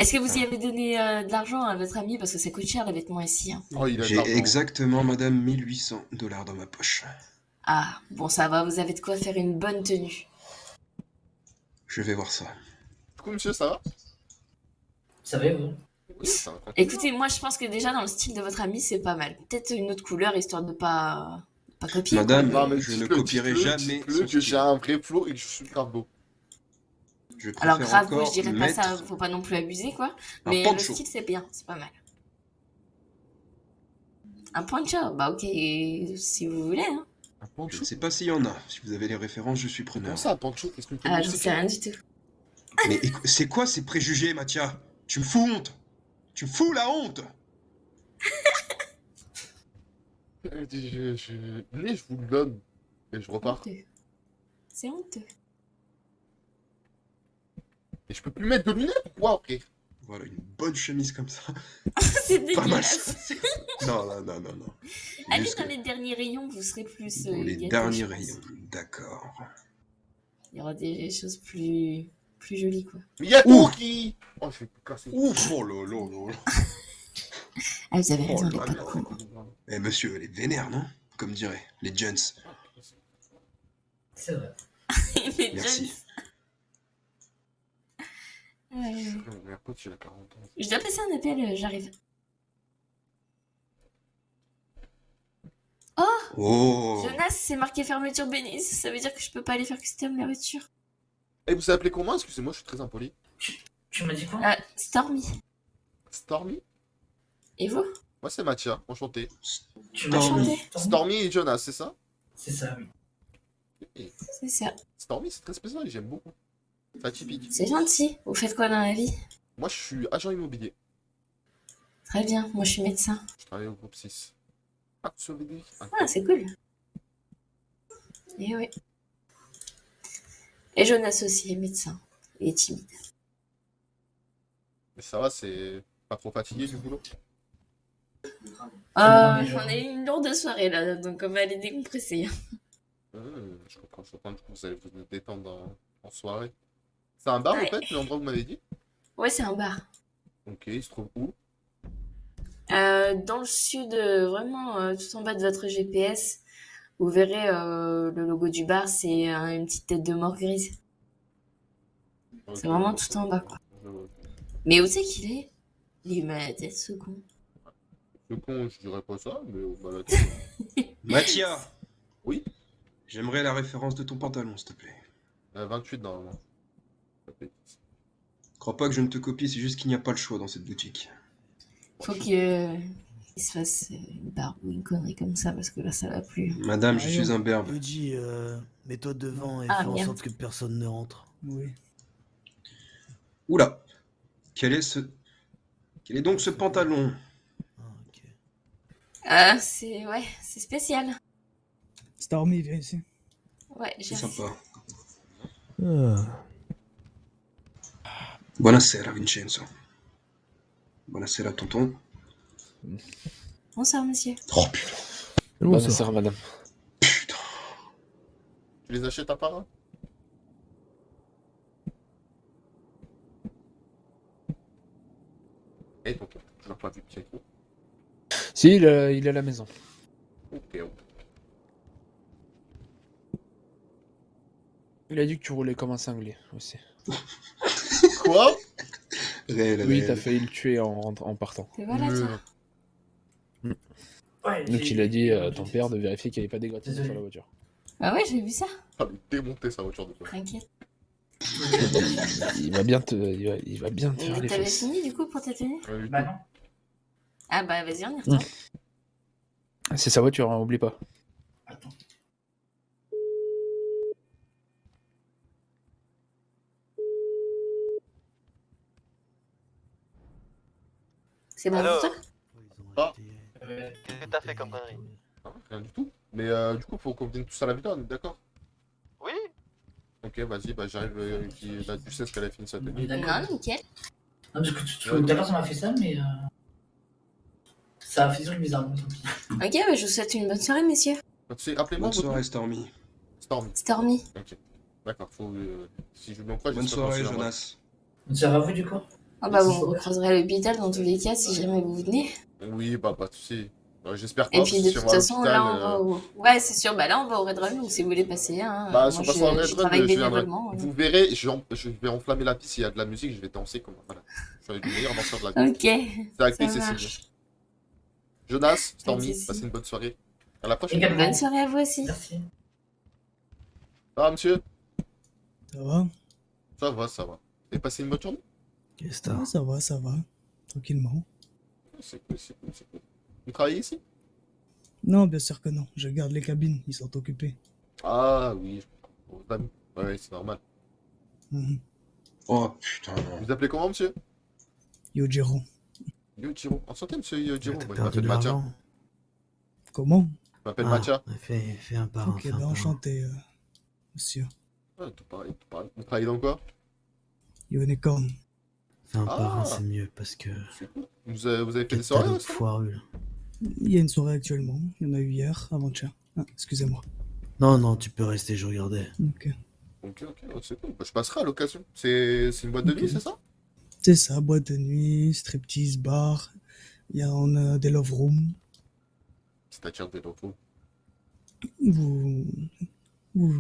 Est-ce que vous y avez donné de l'argent à votre ami? Parce que ça coûte cher les vêtements ici. Hein. Oh, il a de J'ai l'argent. exactement, madame, 1800 $ dans ma poche. Ah, bon, ça va, vous avez de quoi faire une bonne tenue. Je vais voir ça. Du coup, monsieur, ça va? Ça va, vous? Oui, ça va. Écoutez, moi je pense que déjà dans le style de votre ami, c'est pas mal. Peut-être une autre couleur histoire de pas copier. Madame, quoi. Non, mais je ne dites-le, copierai dites-le, jamais dites-le son que style. j'ai un vrai flow et que je suis grave beau. Je Alors préfère grave, moi encore je dirais pas ça, mettre faut pas non plus abuser quoi. un Mais le poncho. style c'est bien, c'est pas mal. Un poncho, bah ok, si vous voulez. Hein. Un Je pancho? ne sais pas s'il y en a. Si vous avez les références, je suis preneur. Comment ça, un pancho? Qu'est-ce que tu Ah, j'en sais rien du tout. Mais c'est quoi ces préjugés, Mathia? Tu me fous honte! Tu me fous la honte! Venez, je vous le donne. Et je repars. Honteux. C'est honteux. Et je peux plus mettre de lunettes ou quoi après? Voilà, une bonne chemise comme ça. C'est Pas mal. dégueulasse. Non, non, non, non, non. Allez Juste dans les derniers rayons, vous serez plus. dans les gâtés, derniers je pense. rayons. D'accord. Il y aura des choses plus jolies quoi. Mais y'a Ouh. tout qui... Oh, je vais me casser. Ouf, oh là là là. Ah, vous avez raison, Oh elle est là pas là. cool. Eh monsieur, elle est vénère, non? Comme diraient les gens. C'est vrai. Les Merci. jeunes. Ouais. Mon pote, il a 40 ans. Je dois passer un appel, j'arrive. Oh! Jonas, c'est marqué fermeture bénisse, ça veut dire que je peux pas aller faire custom la voiture. Et vous appelez comment? Excusez-moi, je suis très impoli. Tu m'as dit quoi? Ah, Stormy. Stormy? Et vous? Moi, c'est Mathia, enchanté. Tu m'as Stormy. dit Stormy et Jonas, c'est ça? C'est ça, oui. Et C'est ça. Stormy, c'est très spécial, j'aime beaucoup. C'est atypique. C'est gentil. Vous faites quoi dans la vie? Moi, je suis agent immobilier. Très bien, moi je suis médecin. Je travaille au groupe 6. Ah, tu sauves des... Ah, c'est cool. Et oui. Et Jonas aussi est médecin. Il est timide. Mais ça va, c'est pas trop fatigué du boulot? Oh, mais genre- on a eu une lourde soirée là, donc on va aller décompresser. Je comprends, du coup, vous allez vous détendre en soirée. C'est un bar, Ouais. en fait, l'endroit que vous m'avez dit? Ouais, c'est un bar. Ok, il se trouve où? Dans le sud, vraiment tout en bas de votre GPS, vous verrez le logo du bar, c'est une petite tête de mort grise. C'est vraiment tout en bas, quoi. Mais où c'est qu'il est? Il est mal à la tête, ce con. Le con, je dirais pas ça, mais au balade. Mathia! Oui? J'aimerais la référence de ton pantalon, s'il te plaît. 28 normalement. Crois pas que je ne te copie, c'est juste qu'il n'y a pas le choix dans cette boutique. Faut qu'il se fasse une barbe ou une connerie comme ça, parce que là, ça va plus. Madame, je suis un berbe. Luigi, mets-toi devant et Ah, fais en merde. sorte que personne ne rentre. Oui. Oula! Quel est donc ce pantalon? Ah, c'est... Ouais, c'est spécial. Stormy, viens ici. Ouais, C'est j'ai... sympa. Ah. Buonasera, Vincenzo. Buonasera, tonton. Bonsoir, monsieur. Oh putain. Bonsoir, madame. Tu les achètes à part? Eh, tonton, toujours pas vu de Pietro. Si, il est à la maison. Ok, ok. Il a dit que tu roulais comme un cinglé aussi. Quoi? Réel, Oui, réel. t'as failli le tuer en partant. Et voilà, toi. Ouais, Donc j'ai- il a dit à ton père de vérifier qu'il n'y avait pas d'égratignure Désolé. sur la voiture. Ah ouais, j'ai vu ça. Ah, mais démonter sa voiture de toi. T'inquiète. Il va bien te, il va bien te faire Et les t'avais fesses. fini, du coup, pour ta tenue? Bah non. Ah bah, vas-y, on y retourne. C'est sa voiture, hein, oublie pas. Attends. C'est bon pour toi? Ah, Qu'est-ce que t'as fait comme connerie? non, rien du tout. Mais du coup, faut qu'on vienne tous à la villa, on est d'accord? Oui? Ok, vas-y, bah j'arrive. Là, tu sais ce qu'elle a fini sa On est tenue. d'accord. Non, nickel. Non, parce que tout à l'heure, ça m'a fait ça, mais. Ça a fait sur bizarre, bon, tant pis. Ok, bah, je vous souhaite une bonne soirée, messieurs. Tu sais, rappelez-moi Bonne votre soirée, nom. Stormy. Stormy. Stormy. Ok. D'accord, faut. Si je me pas, Bonne soirée, Jonas. On se à vous, du coup? Ah bah, vous me recroiserez à l'hôpital dans tous les cas si jamais vous venez. Oui, bah pas de soucis. J'espère pas, Et parce puis que de si on toute va à façon, là, on l'hôpital... va au... Ouais, c'est sûr, bah là, on va au Red Run, donc si vous voulez passer, hein, Bah, si moi, on passe en je Red Run, travaille je viendrai. bénévolement. Vous verrez, je vais enflammer la piste, s'il y a de la musique, je vais danser comme... Voilà. Je suis le meilleur danseur de la ville. Ok, C'est acté, ça c'est signé. marche. Jonas, Pas de Stormy, soucis. passez une bonne soirée. À la prochaine. Également. Bonne soirée à vous aussi. Merci. Ça va, monsieur? Ça va? Ça va, ça va. Vous avez passé une bonne journée? Qu'est-ce que Ouais, t'as? ça va. Tranquillement. C'est cool, c'est cool, c'est cool. Vous travaillez ici? Non, bien sûr que non. Je garde les cabines, ils sont occupés. Ah oui, je comprends. Vos amis. Ouais, c'est normal. Mhm. Oh putain. Vous appelez comment, monsieur? Yojiro. Yojiro. Enchanté, monsieur Yojiro. T'as Moi, je perdu m'appelle de Mathia. l'argent? Comment? Je m'appelle Mathia. Fais un par un, Ok, fais un ben par un. enchanté, monsieur. Ah, tout pareil, tout pareil. Vous travaillez dans quoi? Unicorn. Fais un par un, Ah, c'est mieux, parce que... c'est cool. Vous avez fait des T'as soirées d'autres aussi? foireux, là. Il y a une soirée actuellement. Il y en a eu hier, avant-hier. Ah, excusez-moi. Non, tu peux rester, je regardais. Ok. Ok, oh, c'est cool. Bah, je passerai à l'occasion. C'est une boîte de nuit, Ok. c'est ça? C'est ça, boîte de nuit, striptease, bar. On a des love rooms. C'est-à-dire des locaux. Vous,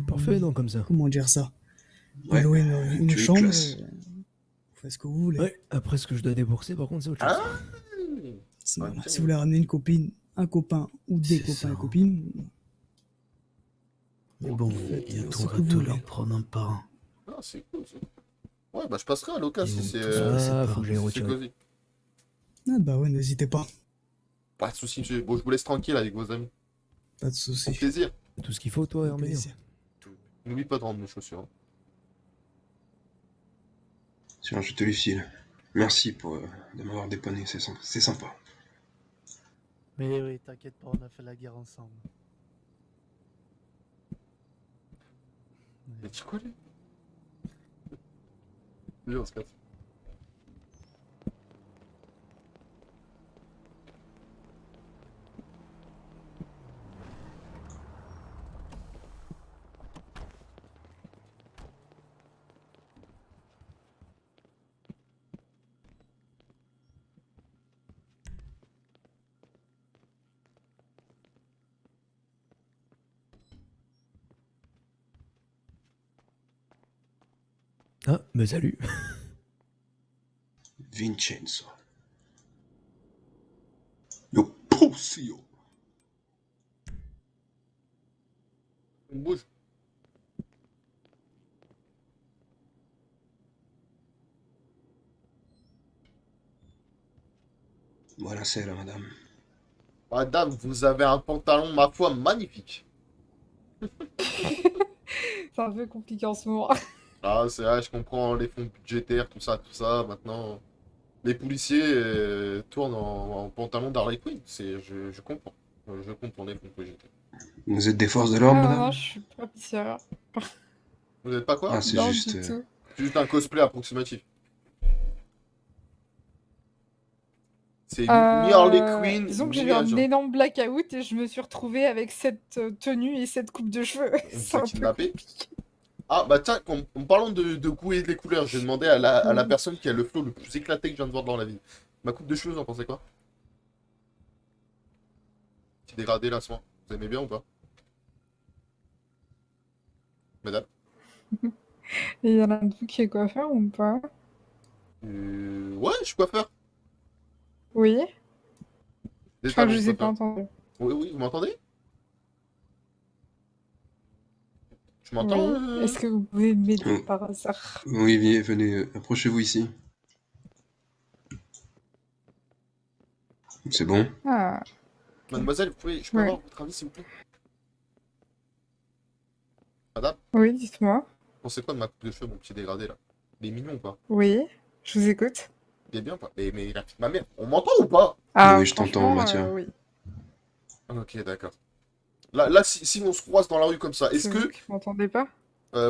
Parfait, non, comme ça. comment dire ça? Vous Ouais. louez une Tu es chambre, classe. vous faites ce que vous voulez. Ouais, après ce que je dois débourser, par contre, c'est autre chose. Ah! Voilà. Ok. Si vous voulez ramener une copine, un copain ou des C'est copains ça. et copines, Mais bon, faites il y a ce ton que vous gâteau, voulez. leur prendre un par un. Ah, c'est cool, c'est cool. Ouais, bah je passerai à l'occasion Ils si vont c'est tous passer Ah, par faut que un. j'aille si c'est retirer. cosy. ah bah ouais, n'hésitez pas. Pas de soucis, monsieur. Bon, je vous laisse tranquille avec vos amis. Pas de Au soucis. plaisir. Tout ce qu'il faut, toi, Au Hermé. plaisir. N'oublie pas de rendre mes chaussures. Hein. Tiens, je te les file. Merci de m'avoir dépanné, c'est sympa. Mais oui, t'inquiète pas, on a fait la guerre ensemble. Mais tu quoi, lui? Lui, on se casse. Ah, mais salut. Vincenzo. Yo, pussy, yo. On bouge. Buonasera, madame. Madame, vous avez un pantalon, ma foi, magnifique. C'est un peu compliqué en ce moment. Ah, c'est vrai, je comprends les fonds budgétaires, tout ça. Maintenant, les policiers tournent en pantalon d'Harley Quinn. Je comprends. Je comprends les fonds budgétaires. Vous êtes des forces de l'ordre, Ah non, madame? non, je suis pas policière. Vous n'êtes pas quoi? Ah, c'est Non, juste... du tout. C'est juste un cosplay approximatif. C'est ni Harley Quinn, Disons que j'ai ni eu un agent. énorme blackout et je me suis retrouvée avec cette tenue et cette coupe de cheveux. On C'est vous a un peu kidnappé? compliqué. Ah, bah tiens, en parlant de goût et des couleurs, j'ai demandé à la personne qui a le flow le plus éclaté que je viens de voir dans la vie. Ma coupe de cheveux, vous en pensez quoi? Petit dégradé là, soin. Vous aimez bien ou pas? Madame? Et il y en a un de vous qui est coiffeur ou pas? Ouais, je suis coiffeur. Oui? Des Je crois que talons je vous ai pas coiffeur. entendu. Oui, vous m'entendez? Tu m'entends? Oui. Est-ce que vous pouvez m'aider par hasard? Oui, venez, approchez-vous ici. C'est bon? Ah, Mademoiselle, je peux Ouais. avoir votre avis s'il vous plaît? Madame, oui, dites-moi. vous pensez quoi de ma coupe de cheveux, mon petit dégradé là? Il est mignon ou pas? Oui, je vous écoute. Il est bien ou pas? Mais la fille de ma mère, on m'entend ou pas? Ah, Oui, je t'entends, franchement, Mathia. oui. Ok, d'accord. Là si on se croise dans la rue comme ça, est-ce C'est que... vous qui m'entendez pas? J'ai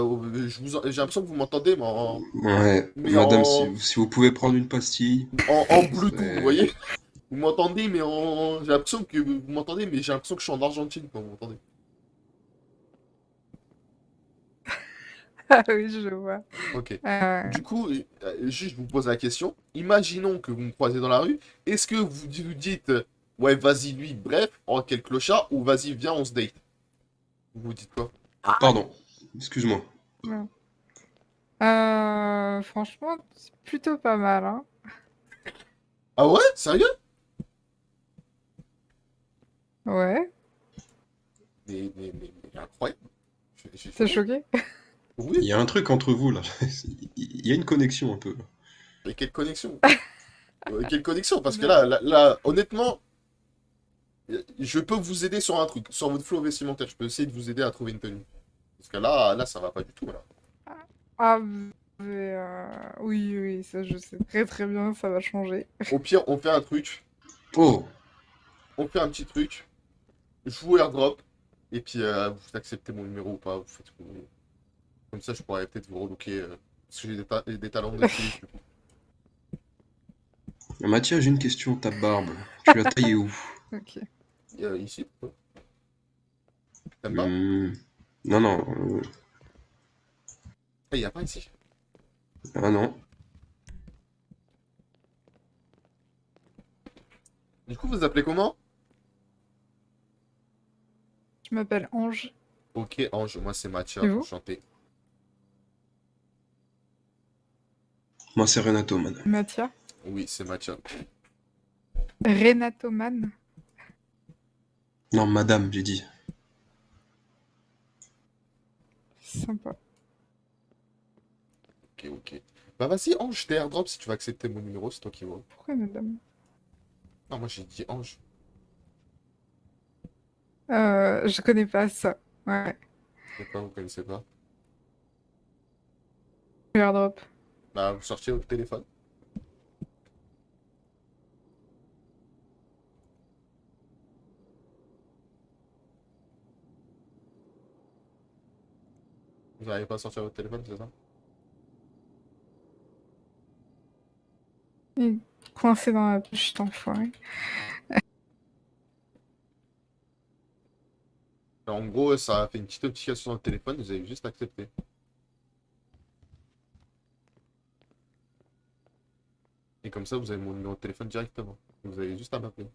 l'impression que vous m'entendez, Ouais, mais madame, en... si vous pouvez prendre une pastille... en Bluetooth, Ouais. vous voyez? Vous m'entendez, mais en... J'ai l'impression que vous m'entendez, mais j'ai l'impression que je suis en Argentine quand vous m'entendez. Ah oui, je vois. Ok. Euh, Du coup, juste je vous pose la question. Imaginons que vous me croisez dans la rue. Est-ce que vous vous dites, ouais, vas-y, lui, bref, oh, quel clochard, ou vas-y, viens, on se date? Vous vous dites quoi? Pardon, excuse-moi. ouais. Franchement, c'est plutôt pas mal, hein. Ah ouais? Sérieux? Ouais, Mais incroyable. t'es choqué? Il Oui, y a un truc entre vous là. Il y a une connexion un peu. mais quelle connexion? Quelle connexion? Parce que là, honnêtement, je peux vous aider sur un truc, sur votre flow vestimentaire. Je peux essayer de vous aider à trouver une tenue. Parce que là, ça va pas du tout, là. Ah, mais oui, oui, ça je sais très très bien, ça va changer. Au pire, on fait un truc. Oh, On fait un petit truc. Je vous airdrop. Et puis, vous acceptez mon numéro ou pas. Vous faites ce que vous voulez. Comme ça, je pourrais peut-être vous relooker. Parce que j'ai des talents de styliste, du coup. Mathias, j'ai une question. Ta barbe, tu l'as taillée où? Ok. Ici. T'aimes pas? Non, non. Il y a pas ici. Ah non. Du coup, vous appelez comment? Je m'appelle Ange. Ok, Ange, moi c'est Mathia, Et vous? enchanté. Moi, c'est Renato, man. Mathia? Oui, c'est Mathia. Renato Man? Non, madame, j'ai dit. Sympa. Ok, ok. Bah vas-y, Ange, je t'ai airdrop si tu veux accepter mon numéro, c'est toi qui vois. Pourquoi madame? Non, moi j'ai dit Ange. Je connais pas ça. Ouais. Je sais pas, vous connaissez pas. Airdrop. Bah, vous sortiez votre téléphone. Vous n'arrivez pas à sortir votre téléphone, c'est ça? Il est coincé dans la poche, cet enfoiré. En gros, ça a fait une petite notification sur le téléphone, vous avez juste accepté. Et comme ça, vous avez mon numéro de téléphone directement. Vous avez juste à m'appeler.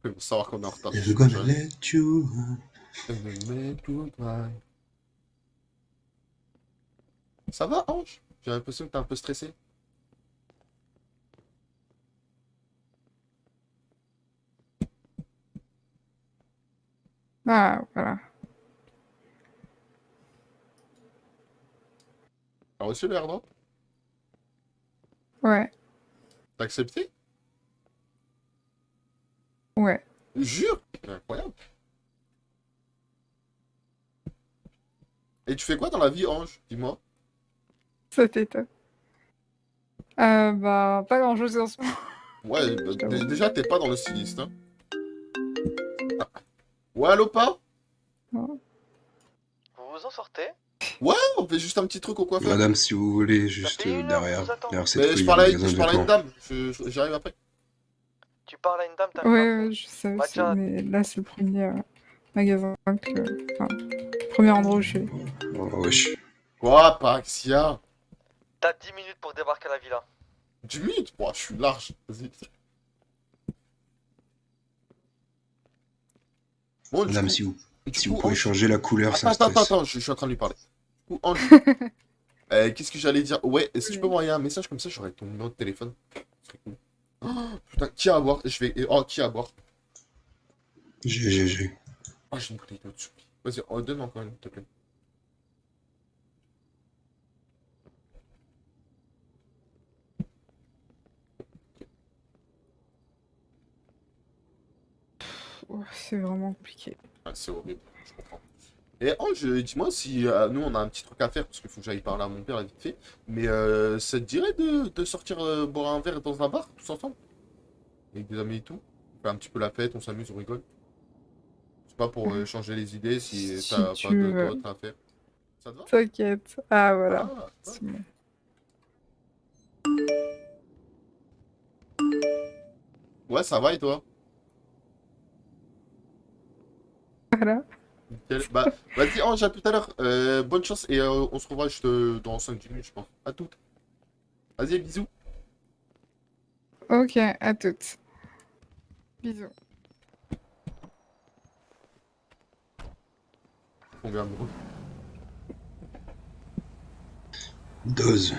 Pour savoir qu'on est en retard. Never gonna let you. Ça va, Ange? J'ai l'impression que t'es un peu stressé. Ah, voilà. T'as reçu le airdrop? Ouais. T'as accepté? Ouais. Jure? C'est incroyable. Et tu fais quoi dans la vie, Ange? Dis-moi. Ça t'étonne. Bah, pas grand chose en ce moment. Ouais, bah, déjà, t'es pas dans le styliste, hein. Ah. Ouais, allô, pas? Vous vous en sortez? Ouais, on fait juste un petit truc au coiffeur. Madame, si vous voulez, juste derrière cette Mais rue, je il y a un parlais à magasin de une vêtements. dame. J'arrive après. Tu parles à une dame, t'as Ouais, ouais, je sais aussi, Mathia. mais là, c'est le premier magasin que... Enfin, premier endroit où je suis. Oh, wesh. Quoi, Paxia? T'as 10 minutes pour débarquer à la villa. 10 minutes? Ouah, je suis large. Vas-y. Bon, Madame, coup, si vous pouvez changer la couleur, ça me Attends, stresse. attends, je suis en train de lui parler. Du coup, Ange, qu'est-ce que j'allais dire? Ouais, est-ce que tu peux m'envoyer un message comme ça, j'aurai ton numéro de téléphone? Ce serait cool. Oh, putain, qui a à boire? Oh, qui a à boire? J'ai. Oh, j'ai une bouteille d'eau dessus. Vas-y, donne-moi encore une, s'il te plaît. Oh, c'est vraiment compliqué. Ah, c'est horrible, je comprends. Et Ange, dis-moi si nous on a un petit truc à faire, parce qu'il faut que j'aille parler à mon père vite fait. Mais ça te dirait de sortir boire un verre dans un bar, tous ensemble? Avec des amis et tout? On fait un petit peu la fête, on s'amuse, on rigole. C'est pas pour changer les idées si Si t'as pas tu veux. d'autres à faire. Ça te va? T'inquiète. Ah, voilà. Ah, C'est bon. ouais, ça va et toi? Voilà. Bah, vas-y, Ange, à tout à l'heure. Bonne chance et on se revoit dans 5-10 minutes, je pense. À toutes. Vas-y, bisous. Ok, à toutes. Bisous. Combien amoureux. Dose.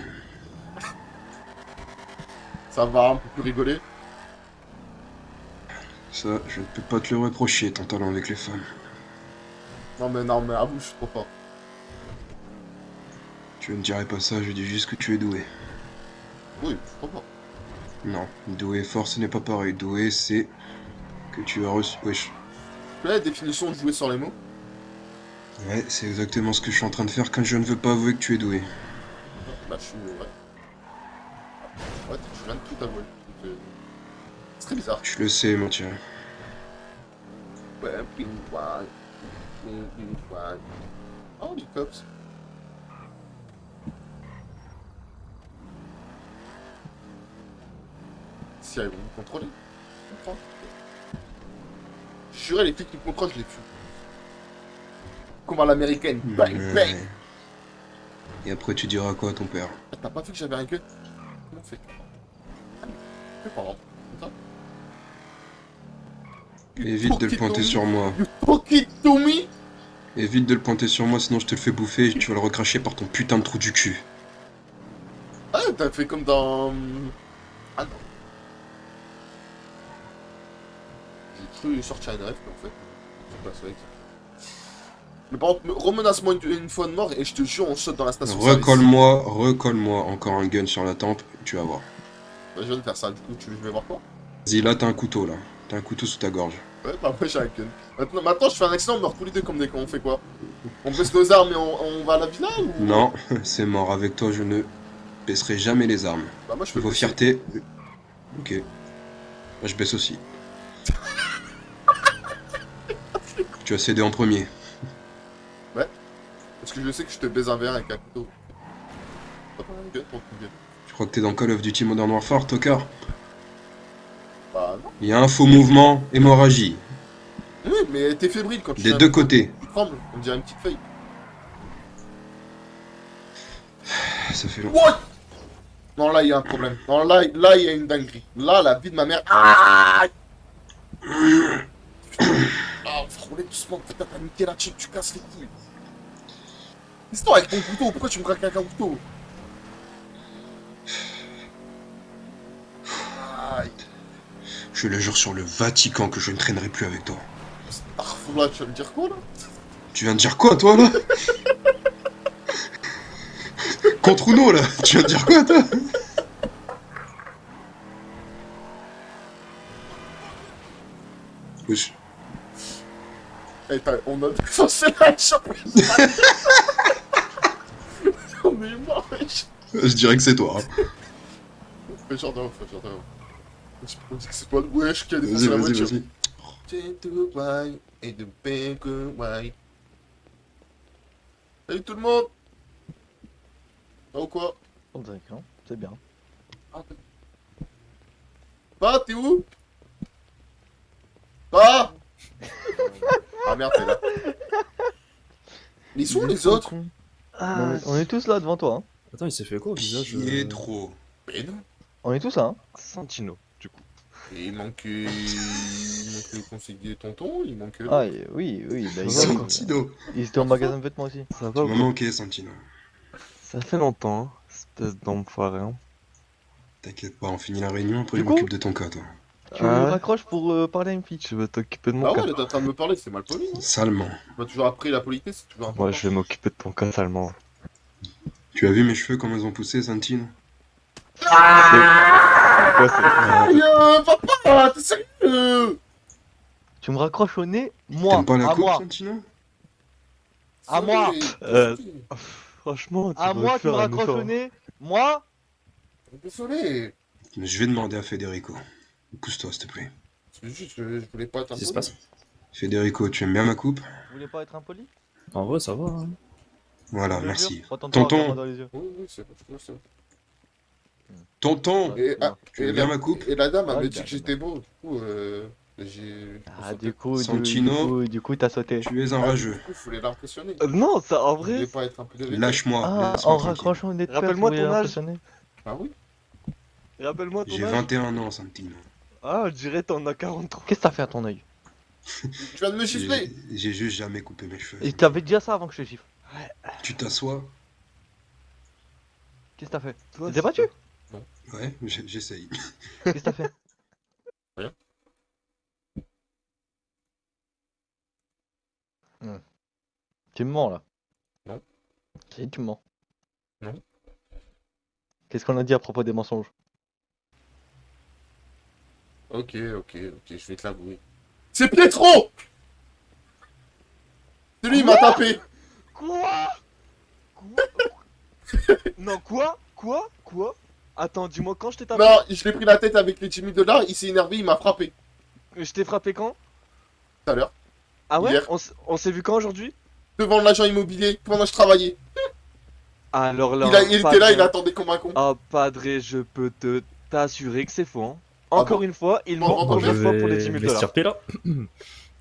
Ça va, un peu plus rigoler. Ça, je ne peux pas te le reprocher, ton talent avec les femmes. Non, mais avoue, je suis trop fort. Tu ne dirais pas ça, je dis juste que tu es doué. Oui, je suis trop fort. Non, doué et fort, ce n'est pas pareil. Doué, c'est que tu as reçu... Wesh. Tu connais la définition de jouer sur les mots? Ouais, c'est exactement ce que je suis en train de faire quand je ne veux pas avouer que tu es doué. Bah, je suis... Ouais. Ouais, je viens de tout avouer. C'est très bizarre. Je le sais, Mathieu. Ouais, ping, ouais. Oh, les cops. Si ils vont me contrôler. Je comprends. Je jurais, les flics qui me contrôlent, je les fume. Comme à l'américaine. Bang, bang. Et après, tu diras quoi à ton père? T'as pas vu que j'avais un gun? Comment on fait? Fais pas, comme ça. Évite de le pointer sur moi. You talk it to me? Évite de le pointer sur moi, sinon je te le fais bouffer et tu vas le recracher par ton putain de trou du cul. Ah, t'as fait comme dans... Ah non. J'ai cru sortir une rêve, mais en fait, c'est pas ça. Mais par contre, remenace-moi une fois de mort et je te jure, on saute dans la station. Recolle-moi encore un gun sur la tempe, tu vas voir. Bah, je viens de faire ça, du coup, je vais voir quoi? Vas-y, là t'as un couteau là. T'as un couteau sous ta gorge. Ouais, bah après j'ai un gun. Maintenant je fais un accident, on meurt tous les deux comme des cons, on fait quoi? On baisse nos armes et on va à la villa ou... Non, c'est mort. Avec toi, je ne baisserai jamais les armes. Bah moi je peux Vos baisser. fiertés... Ok. Moi, je baisse aussi. Tu as cédé en premier. Ouais. Parce que je sais que je te baise un verre avec un couteau. T'as pas un gun pour ton gun? Tu crois que t'es dans Call of Duty Modern Warfare, tocard? Bah non. Il y a un faux mouvement, hémorragie. Oui, mais t'es fébrile quand tu... Des deux côtés. Tu trembles, on dirait une petite feuille. Ça fait longtemps. What? Non, là, il y a un problème. Non, là, il y a une dinguerie. Là, la vie de ma mère... Ah, frôlez doucement. Putain, t'as niqué la chick, tu casses les couilles. Qu'est-ce que t'as avec ton couteau? Pourquoi tu me craques avec un couteau? Aïe. Je le jure sur le Vatican que je ne traînerai plus avec toi. Là, tu vas me dire quoi, là? Tu viens de dire quoi, toi, là? Contre Uno, là? Tu viens de dire quoi, toi? Wesh. Eh, on a défoncé la chambre. On est mort, wesh. Je dirais que c'est toi. Hein. Fais genre de ouf, fais genre de ouf. On dit que c'est toi le wesh qui a défoncé Vas-y, la vas-y, voiture. vas-y. Et de bacon white. Salut tout le monde. Ça ou quoi? C'est bien. Bah, t'es où? Bah. Ah merde, t'es là. Mais ils sont où les autres? On est tous là devant toi. Hein. Attends, il s'est fait quoi au visage? Trop. Mais non. On est tous là. Hein. Santino, du coup. Et il manque le conseiller tonton, il manque... Ah oui, bah, Santino. il était en magasin de vêtements aussi. Ça Tu m'as manqué, Santino. Ça fait longtemps, hein, espèce d'enfoiré. Hein. T'inquiète pas, on finit la réunion, après Du je coup m'occupe de ton cas, toi. Tu raccroches pour parler à une fille. Tu veux t'occuper de mon Ah cas? ouais, t'es en train de me parler, c'est mal poli, non? Salement. On m'a toujours appris la politesse, c'est toujours important. Moi, je vais m'occuper de ton cas salement. Tu as vu mes cheveux, comment ils ont poussé, Santino? Aïe, papa, t'es sérieux? Tu me raccroches au nez, moi. T'aimes pas la à coupe, moi. Santino? À moi. Franchement, tu À devrais moi, tu faire me un raccroches effort. au nez. Moi. Désolé. Je vais demander à Federico. Pousse-toi, s'il te plaît. C'est juste, je voulais pas être Qu'est-ce qui se impoli. passe? Federico, tu aimes bien ma coupe? Vous voulez pas être impoli? En vrai, ça va. Hein. Voilà, Je te merci. jure, retourne-toi, regarde-moi Tonton! dans les yeux. Oui, c'est bon. Tonton! Et, Ah, tu aimes bien ma coupe? Et la dame, elle Ouais, me bien, dit que j'étais beau, du coup, J'ai. Ah, du coup, Santino, du coup, t'as sauté. tu es un Ah, rageux. du coup, faut les l'impressionner. Non, ça en Vous vrai. voulez pas être un peu de Lâche-moi, Ah, laisse-moi en tranquille. raccrochant une nez de père, Rappelle-moi vous voulez ton âge. l'impressionner? Ah oui? Rappelle-moi ton J'ai âge. 21 ans, Santino. Ah, je dirais t'en as 43. Qu'est-ce que t'as fait à ton œil? Tu viens de me gifler! J'ai juste jamais coupé mes cheveux. Et t'avais déjà ça avant que je te gifle. Tu t'assois? Qu'est-ce que t'as fait? Toi, Tu t'es battu? Ouais, j'essaye. Qu'est-ce que t'as fait? Rien. Tu me mens là. Non. Si, tu me mens. Non. Qu'est-ce qu'on a dit à propos des mensonges? Ok, je vais te l'avouer. C'est Pietro! C'est lui, il m'a tapé! Quoi? Non, quoi? Attends, dis-moi quand je t'ai tapé? Non, je l'ai pris la tête avec les 10 000 $, il s'est énervé, il m'a frappé. Je t'ai frappé quand? Tout à l'heure. Ah ouais? Hier. On s'est vu quand aujourd'hui? Devant l'agent immobilier, pendant que je travaillais. Alors là, Il était là, il attendait comme un con. Ah, Padre, je peux t'assurer que c'est faux. Hein. Encore une fois, il ment Bon, comme je les fois pour les 10 000 $. là.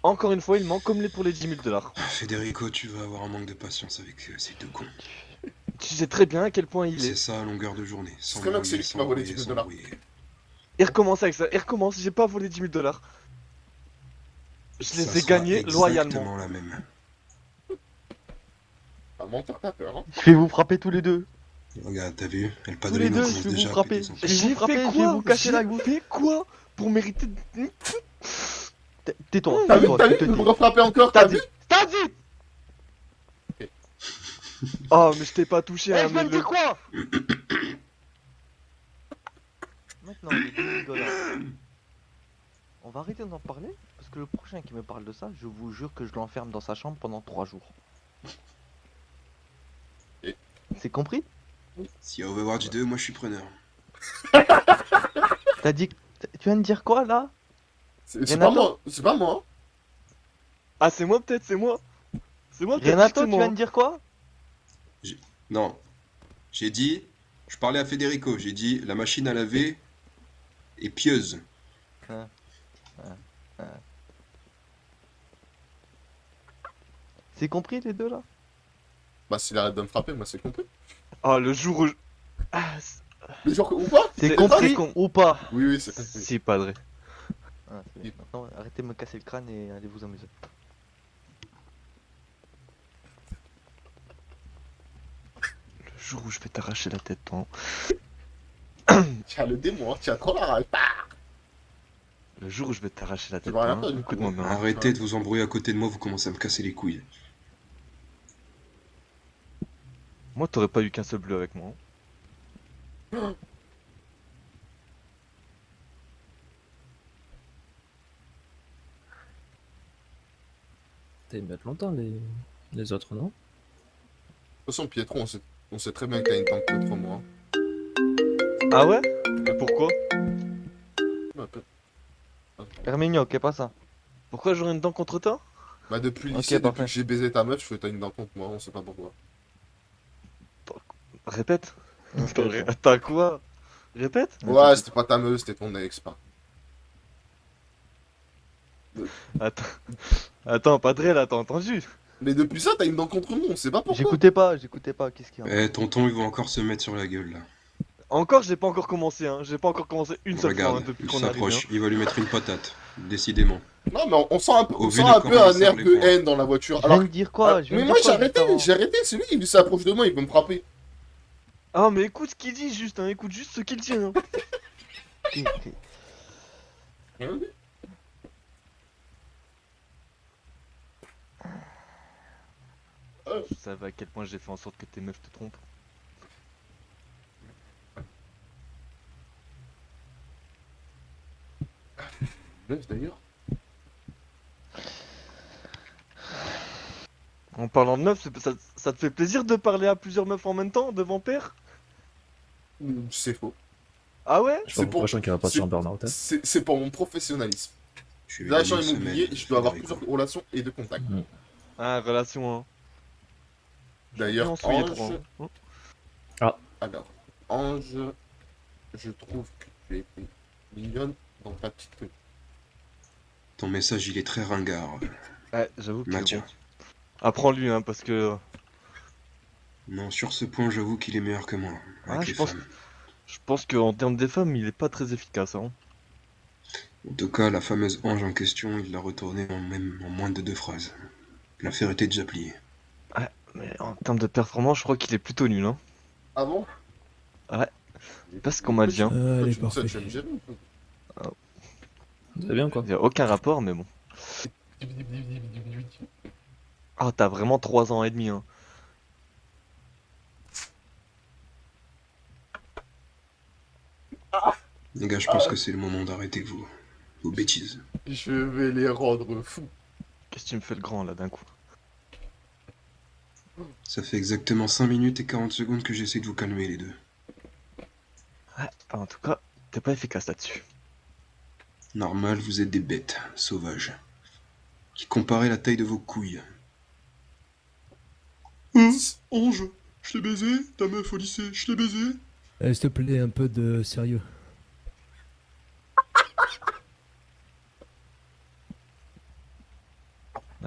Encore une fois, il ment comme pour les 10 000 $. Federico, tu vas avoir un manque de patience avec ces deux cons. Tu sais très bien à quel point il C'est est. ça à longueur de journée. Sans très bien que c'est lui brouiller, qui m'a volé sans 10 000 $. brouiller. Il recommence avec ça, il recommence, j'ai pas volé 10 000 $. Je Ça les ai sera gagnés exactement loyalement. la même. Un menteur, t'as peur, hein. Je vais vous frapper tous les deux. Regarde, t'as vu? El Tous les Padrino deux, commence je vais déjà vous à frapper. péter son Je vais J'ai vous frapper, fait je vais quoi? vous casser la J'ai gueule. fait quoi? Pour mériter. Tais-toi, T'as vu, tais-toi, t'as tu vu? te Il me tais. refrappait encore, T'as t'as dit, vu? t'as dit. Oh, mais je t'ai pas touché, Eh, hein, je mais viens de le. dire quoi? Maintenant, les 10 000 $. On va arrêter d'en parler, parce que le prochain qui me parle de ça, je vous jure que je l'enferme dans sa chambre pendant 3 jours. Et- C'est compris? Si on veut voir du 2, moi je suis preneur. T'as dit... Tu viens de dire quoi, là? C'est pas Renato? moi, c'est pas moi. Ah, c'est moi peut-être, c'est moi. C'est moi peut-être. Renato, c'est tu moi. viens de dire quoi? Non. J'ai dit... Je parlais à Federico, j'ai dit la machine à laver est pieuse. C'est compris, les deux, là? Bah, s'il arrête de me frapper, moi, c'est compris. Ah, le jour où. Ah, Mais genre, ou pas? C'est C'est compris con. ou pas? Oui, oui, c'est compris. Si, Padre. Ah, c'est bien. Maintenant, arrêtez de me casser le crâne et allez vous amuser. Le jour où je vais t'arracher la tête, toi. Tiens, le démon, hein, tiens, trop la rage. Le jour où je vais t'arracher la tête, vas rien hein. faire, du coup. Écoute-moi bien. Arrêtez de vous embrouiller à côté de moi, vous commencez à me casser les couilles. Moi, t'aurais pas eu qu'un seul bleu avec moi. Hein. T'es mettre longtemps les autres, non? De toute façon, Pietro, on sait très bien qu'il a une dent contre moi. Ah ouais? Mais pourquoi? Herminio, qu'est pas ça? Pourquoi j'aurais une dent contre toi? Bah, depuis le Ok, lycée, depuis parfait. que j'ai baisé ta meuf, je fais t'as une dent contre moi, on sait pas pourquoi. Répète. Ok, ok. Attends quoi? Répète. Ouais, c'était pas ta meuf, c'était ton ex, pas. Attends. Attends, Padre, là, t'as entendu? Mais depuis ça, t'as une dent contre moi, on sait pas pourquoi. J'écoutais pas, qu'est-ce qu'il y a? Eh, tonton, ils vont encore se mettre sur la gueule, là. Encore, j'ai pas encore commencé, hein. J'ai pas encore commencé une seule fois hein, Regarde, depuis il qu'on est arrivé. s'approche, Hein. il va lui mettre une patate. Décidément. Non, mais on sent un peu, Au on vu sent de un comment peu un on air serre les de poings. haine dans la voiture. Je viens de dire quoi? Je viens Mais de moi, dire quoi, j'ai arrêté, juste avant? j'ai arrêté, c'est lui, il s'approche de moi, il veut me frapper. Ah, mais écoute ce qu'il dit juste, hein. Écoute juste ce qu'il dit, hein. Ok, ok. Je savais à quel point j'ai fait en sorte que tes meufs te trompent. Meuf, d'ailleurs. En parlant de meufs, ça te fait plaisir de parler à plusieurs meufs en même temps, devant père? C'est faux. Ah ouais? Je suis pas prochain qui va passer en burn-out. Hein. C'est pour mon professionnalisme. Je suis L'agent venu une immobilier, semaine, je dois avoir Federico. plusieurs relations et de contacts. Ah, relation, hein. D'ailleurs, Bien souillé, Ange... trop, hein. Alors, Ange, je trouve que tu es mignonne dans ta petite tenue. Ton message, il est très ringard, Ouais, j'avoue que Mathieu. bon. Apprends-lui, hein, parce que... Non, sur ce point, j'avoue qu'il est meilleur que moi, avec Ah, les je pense... femmes. Je pense qu'en termes des femmes, il est pas très efficace, hein. En tout cas, la fameuse ange en question, il l'a retournée en moins de 2 phrases. L'affaire était déjà pliée. Ouais, mais en termes de performance, je crois qu'il est plutôt nul, hein. Ah bon? Ouais, c'est pas ce qu'on m'a dit, hein. Allez, Tu me dis ça, parfait. tu vas me gérer ou quoi? C'est bien quoi. Il y a aucun rapport, mais bon. Ah, t'as vraiment 3 ans et demi, hein. Les gars, je pense que c'est le moment d'arrêter vos bêtises. Je vais les rendre fous. Qu'est-ce que tu me fais le grand, là, d'un coup? Ça fait exactement 5 minutes et 40 secondes que j'essaie de vous calmer, les deux. Ouais, en tout cas, t'es pas efficace là-dessus. Normal, vous êtes des bêtes, sauvages. Qui comparez la taille de vos couilles. Ange, je t'ai baisé, ta meuf au lycée, je t'ai baisé. S'il te plaît, un peu de sérieux.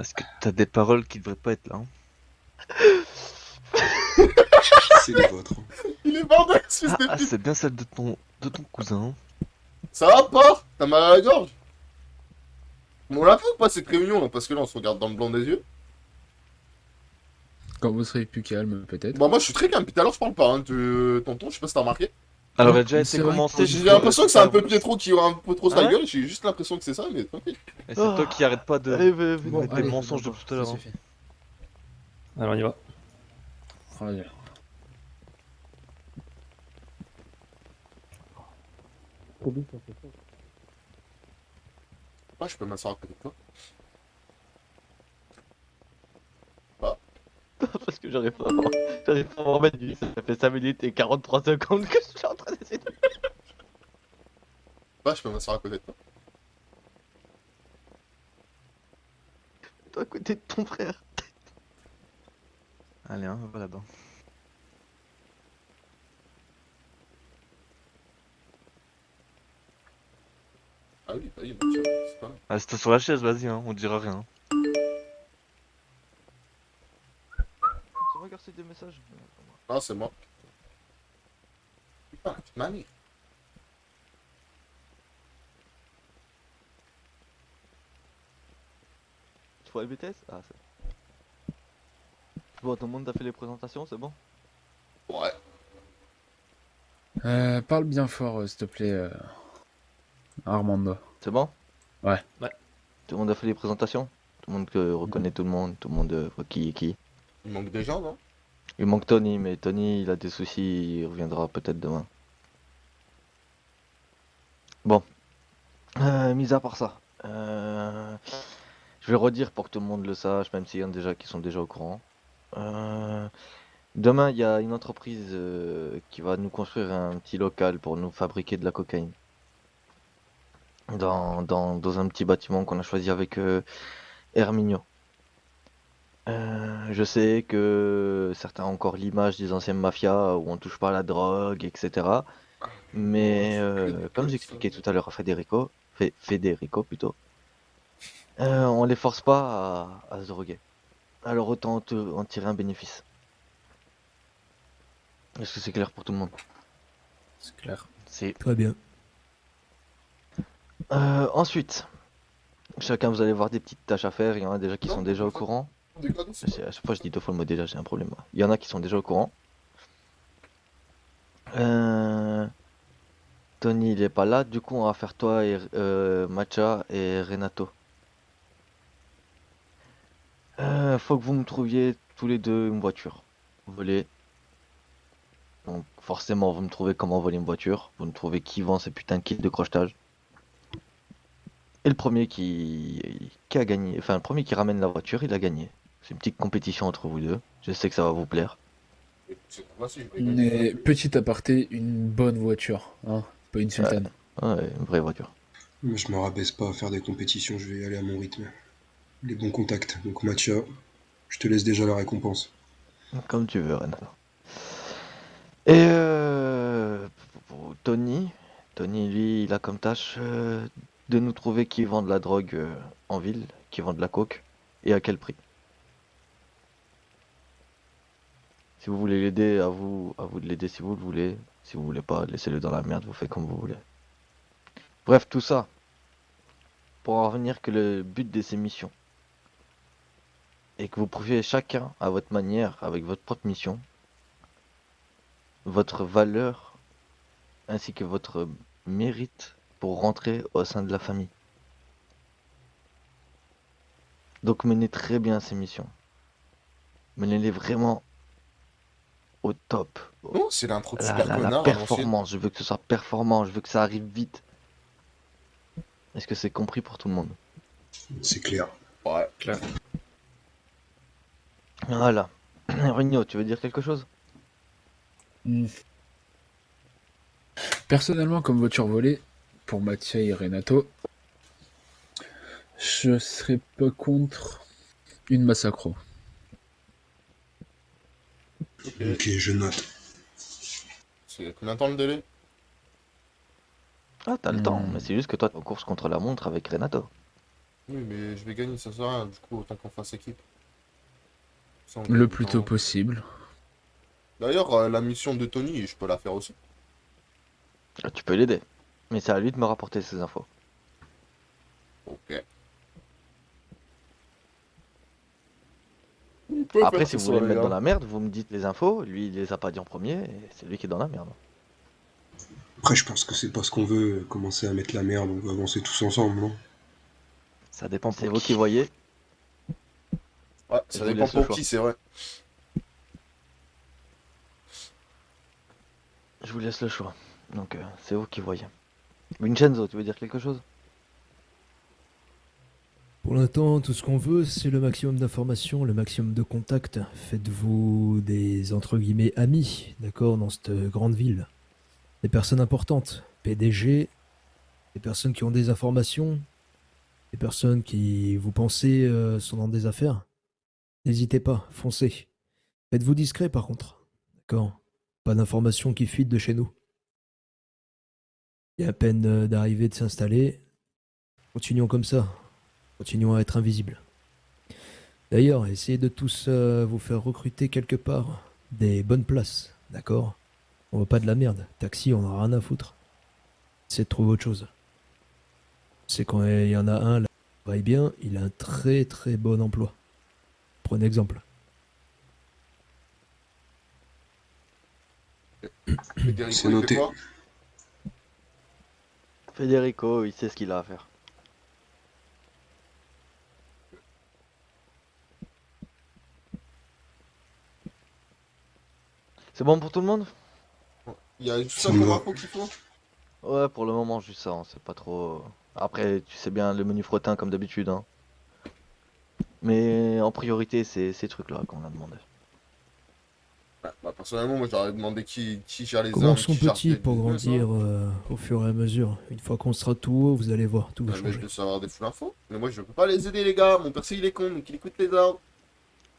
Est-ce que t'as des paroles qui devraient pas être là, hein? C'est les vôtres. Il est bordel, ce fils de Ah, pute. c'est bien celle de ton cousin. Ça va pas? T'as mal à la gorge? On l'a fait ou pas cette réunion là? Parce que là on se regarde dans le blanc des yeux. Quand vous serez plus calme, peut-être. Bon, moi je suis très calme, puis tout à l'heure je parle pas, hein, tonton, je sais pas si t'as remarqué. Alors, elle a déjà C'est été vrai commencée. J'ai l'impression que c'est un peu Pietro qui aura un peu trop sa Ah ouais gueule, j'ai juste l'impression que c'est ça, mais tranquille. Et c'est toi qui arrête pas de Allez, mettre des allez, mensonges depuis tout à l'heure, hein. Alors on y va. Oh là là. Ah, je peux m'asseoir à côté de toi. Parce que j'arrive pas à m'en remettre du. Ça fait 5 minutes et 43 secondes que je suis en train d'essayer de. Bah, je peux m'asseoir à côté de toi. Toi, à côté de ton frère. Allez, hein, va là-bas. Ah oui, bah oui, bah, tiens, c'est pas mal. Ah, c'est toi sur la chaise, vas-y, hein, on dira rien. C'est moi qui ai reçu des messages. Ah, c'est moi. Putain, tu m'as mis. Tu vois le BTS? Ah, c'est. Bon, tout le monde a fait les présentations, c'est bon? Ouais. Parle bien fort, s'il te plaît, Armando. C'est bon? Ouais. Tout le monde a fait les présentations? Tout le monde reconnaît tout le monde, tout le monde voit qui est qui. Il manque des gens, non? Il manque Tony, mais Tony il a des soucis, il reviendra peut-être demain. Bon. Mis à part ça, je vais redire pour que tout le monde le sache, même s'il y en a déjà qui sont déjà au courant. Demain, il y a une entreprise qui va nous construire un petit local pour nous fabriquer de la cocaïne. Dans un petit bâtiment qu'on a choisi avec Herminio. Je sais que certains ont encore l'image des anciennes mafias où on touche pas à la drogue, etc. Mais comme j'expliquais tout à l'heure à Federico plutôt, on les force pas à se droguer. Alors autant en tirer un bénéfice. Est-ce que c'est clair pour tout le monde? C'est clair. C'est Très bien. ensuite, chacun vous allez voir des petites tâches à faire. Il y en a déjà qui sont déjà au courant. À chaque fois je dis 2 fois le mot déjà, j'ai un problème. Il y en a qui sont déjà au courant. Tony il est pas là, du coup on va faire toi et Matcha et Renato. Faut que vous me trouviez tous les deux une voiture. Voler. Donc forcément vous me trouvez comment voler une voiture. Vous me trouvez qui vend ces putains de kits de crochetage. Et le premier qui a gagné, enfin le premier qui ramène la voiture, il a gagné. C'est une petite compétition entre vous deux. Je sais que ça va vous plaire. Mais petit aparté, une bonne voiture, hein, pas une sultane. Ouais, une vraie voiture. Mais je me rabaisse pas à faire des compétitions, je vais y aller à mon rythme. Les bons contacts. Donc Mathieu, je te laisse déjà la récompense. Comme tu veux, Renato. Et Tony, lui, il a comme tâche de nous trouver qui vend de la drogue en ville, qui vend de la coke, et à quel prix. Si vous voulez l'aider, à vous de l'aider si vous le voulez. Si vous voulez pas, laissez-le dans la merde, vous faites comme vous voulez. Bref, tout ça, pour en revenir que le but de ces missions, et que vous prouviez chacun à votre manière, avec votre propre mission, votre valeur, ainsi que votre mérite pour rentrer au sein de la famille. Donc menez très bien ces missions. Menez-les vraiment au top. Non, c'est l'intro de super La connard à l'ancienne. performance, je veux que ce soit performant, je veux que ça arrive vite. Est-ce que c'est compris pour tout le monde? C'est clair. Ouais, clair. Voilà. Rigno, tu veux dire quelque chose? Personnellement, comme voiture volée, pour Mattia et Renato, je serais pas contre une massacro. Ok, je note. C'est combien de temps le délai? Ah, t'as le temps, mais c'est juste que toi, t'es en course contre la montre avec Renato. Oui, mais je vais gagner, ça sert à rien. Du coup, autant qu'on fasse équipe. Ça, on Le gagne plus du tôt temps. possible. D'ailleurs, la mission de Tony, je peux la faire aussi. Tu peux l'aider, mais c'est à lui de me rapporter ces infos. Ok. Après, si vous voulez me mettre dans la merde, vous me dites les infos, lui il les a pas dit en premier, et c'est lui qui est dans la merde. Après, je pense que c'est parce qu'on veut commencer à mettre la merde, on veut avancer tous ensemble, non? Ça dépend, c'est vous qui voyez. Ouais, Je ça vous dépend laisse le pour choix. qui, c'est vrai. Je vous laisse le choix, donc c'est vous qui voyez. Vincenzo, tu veux dire quelque chose? Pour l'instant, tout ce qu'on veut, c'est le maximum d'informations, le maximum de contacts. Faites-vous des, entre guillemets, amis, d'accord, dans cette grande ville. Des personnes importantes, PDG, des personnes qui ont des informations, des personnes qui, vous pensez, sont dans des affaires. N'hésitez pas, foncez. Faites-vous discret, par contre, d'accord? Pas d'informations qui fuitent de chez nous. Il y a à peine d'arriver, de s'installer. Continuons comme ça. Continuons à être invisibles. D'ailleurs, essayez de tous vous faire recruter quelque part des bonnes places, d'accord? On veut pas de la merde. Taxi, on en a rien à foutre. Essayez de trouver autre chose. C'est quand il y en a un là, qui travaille bien, il a un très très bon emploi. Prenez exemple. Federico, C'est il noté. fait quoi? Federico, il sait ce qu'il a à faire. C'est bon pour tout le monde? Il y a juste ça Ça me comme va. info qu'il faut? Ouais, pour le moment, juste ça, hein, c'est pas trop... Après, tu sais bien, le menu frottin comme d'habitude, hein. Mais en priorité, c'est ces trucs-là qu'on a demandé. Bah, personnellement, moi j'aurais demandé qui gère les armes, Commençons qui gère petit les pour business, grandir hein. au fur et à mesure. Une fois qu'on sera tout haut, vous allez voir, tout va Mais je changer. veux savoir des full infos. Mais moi je peux pas les aider les gars, mon perso il est con, donc il écoute les ordres.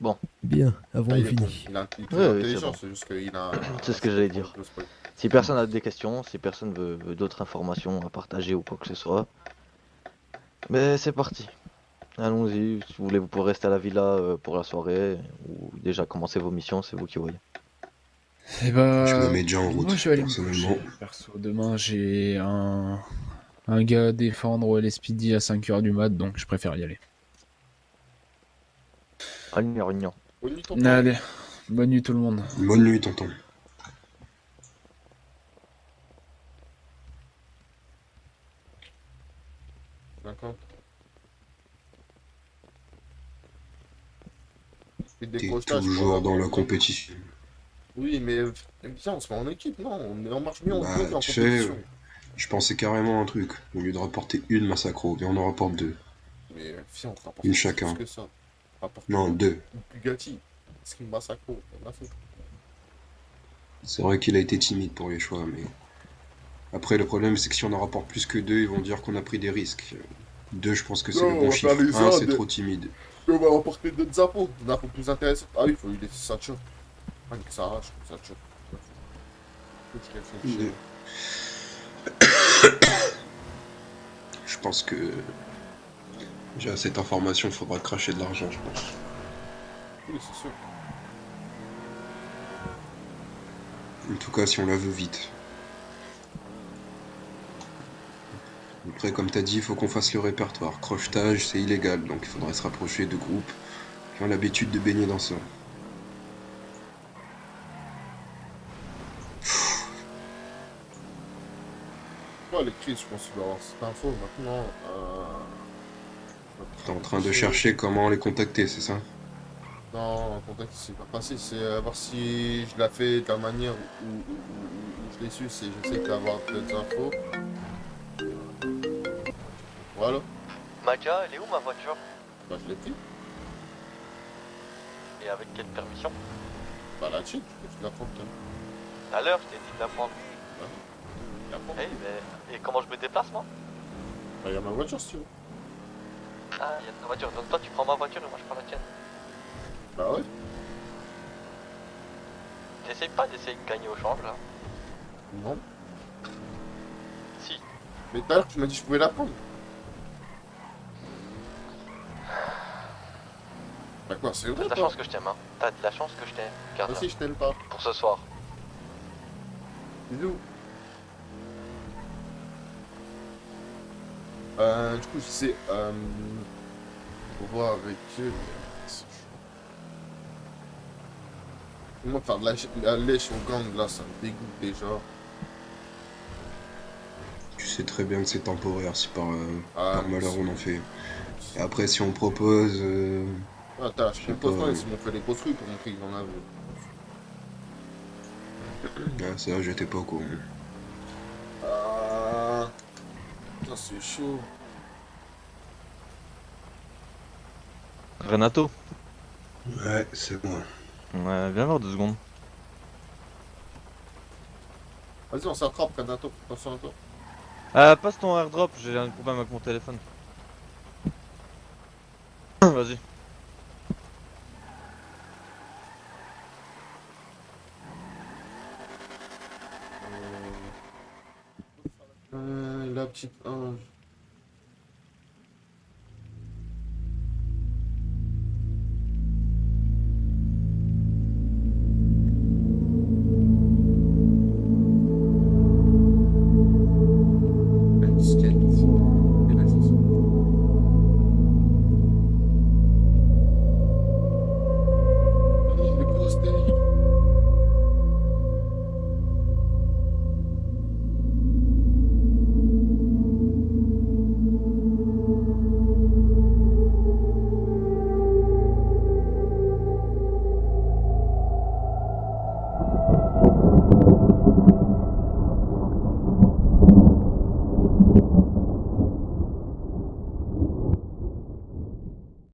Bon. Bien, Ah, avons-nous il est con, fini. il est très Ouais, oui, intelligent, c'est bon. c'est juste qu'il a... C'est ce que j'allais dire. Si personne a des questions, si personne veut d'autres informations à partager ou quoi que ce soit, mais c'est parti. Allons-y, si vous voulez, vous pouvez rester à la villa pour la soirée, ou déjà commencer vos missions, c'est vous qui voyez. Et bah, Je me mets déjà en route, moi je vais aller me personnellement. coucher. Perso, demain j'ai un gars à défendre au LSPD à 5h du mat, donc je préfère y aller. Réunion. Bonne nuit tonton. Allez, bonne nuit tout le monde. Bonne nuit, tonton. D'accord. T'es toujours dans la compétition. Oui, mais viens, on se met en équipe, non, on marche mieux en Bah, groupe en tu sais, compétition. je pensais carrément à un truc. Au lieu de rapporter une massacro, viens, on en rapporte deux. Mais viens, on rapporte Une plus chacun. que ça. Rapporte Non, deux. une Bugatti. Parce qu'il me massacre, on a fait. C'est vrai qu'il a été timide pour les choix, mais... Après, le problème, c'est que si on en rapporte plus que deux, ils vont dire qu'on a pris des risques. Deux, je pense que c'est Non, le on bon va faire chiffre. les Un, c'est ordres. trop timide. Et on va rapporter d'autres infos plus intéressantes. Ah oui, il faut lui laisser sa tchotte. Ah, que ça arrache, sa tchotte. Je pense que déjà cette information, faudra cracher de l'argent, je pense. Oui, c'est sûr. En tout cas, si on la veut vite. Après, comme t'as dit, il faut qu'on fasse le répertoire. Crochetage, c'est illégal, donc il faudrait se rapprocher de groupes qui ont l'habitude de baigner dans ça. Ouais, les crises, je pense qu'il doit avoir cette info. Maintenant, T'es en train de chercher comment les contacter, c'est ça? non, en contact, c'est pas facile. C'est voir si je l'ai fait de la manière où je l'ai su. C'est j'essaie d'avoir des infos. Voilà. Madia, elle est où ma voiture? Bah, je l'ai pris. Et avec quelle permission? Bah, la tienne, je la prends peut-être. À l'heure, je t'ai dit de la prendre. La prends. Eh, mais... Et comment je me déplace, moi? Bah, y a ma voiture si tu veux. Ah, il y a ta voiture. Donc toi, tu prends ma voiture et moi, je prends la tienne. Bah, ouais. T'essayes pas d'essayer de gagner au change, là? Non. Si. Mais tout à l'heure, tu m'as dit que je pouvais la prendre. Bah, quoi, c'est vrai? T'as de la pas chance que je t'aime, hein. T'as de la chance que je t'aime. Regarde. Moi aussi, je t'aime pas. Pour ce soir. Bisous. Du coup, j'essaie pour voir avec eux. Comment faire de la lèche au gang là, ça me dégoûte déjà. Tu sais très bien que c'est temporaire si par Ah, malheur on en fait. Et après, si on propose... Attends, je sais propose pas, pas, ils m'ont fait des gros trucs pour montrer qu'ils en avaient. Ah, ça, j'étais pas au courant. Ah, putain, c'est chaud. Renato? Ouais, c'est moi. Ouais, viens voir 2 secondes. Vas-y, on s'attrape, Renato. Attention à toi. Passe ton airdrop, j'ai un problème avec mon téléphone. Vas-y. La petite ange. La disquette. Et la chanson. Allez, les grosses têtes. Thank you.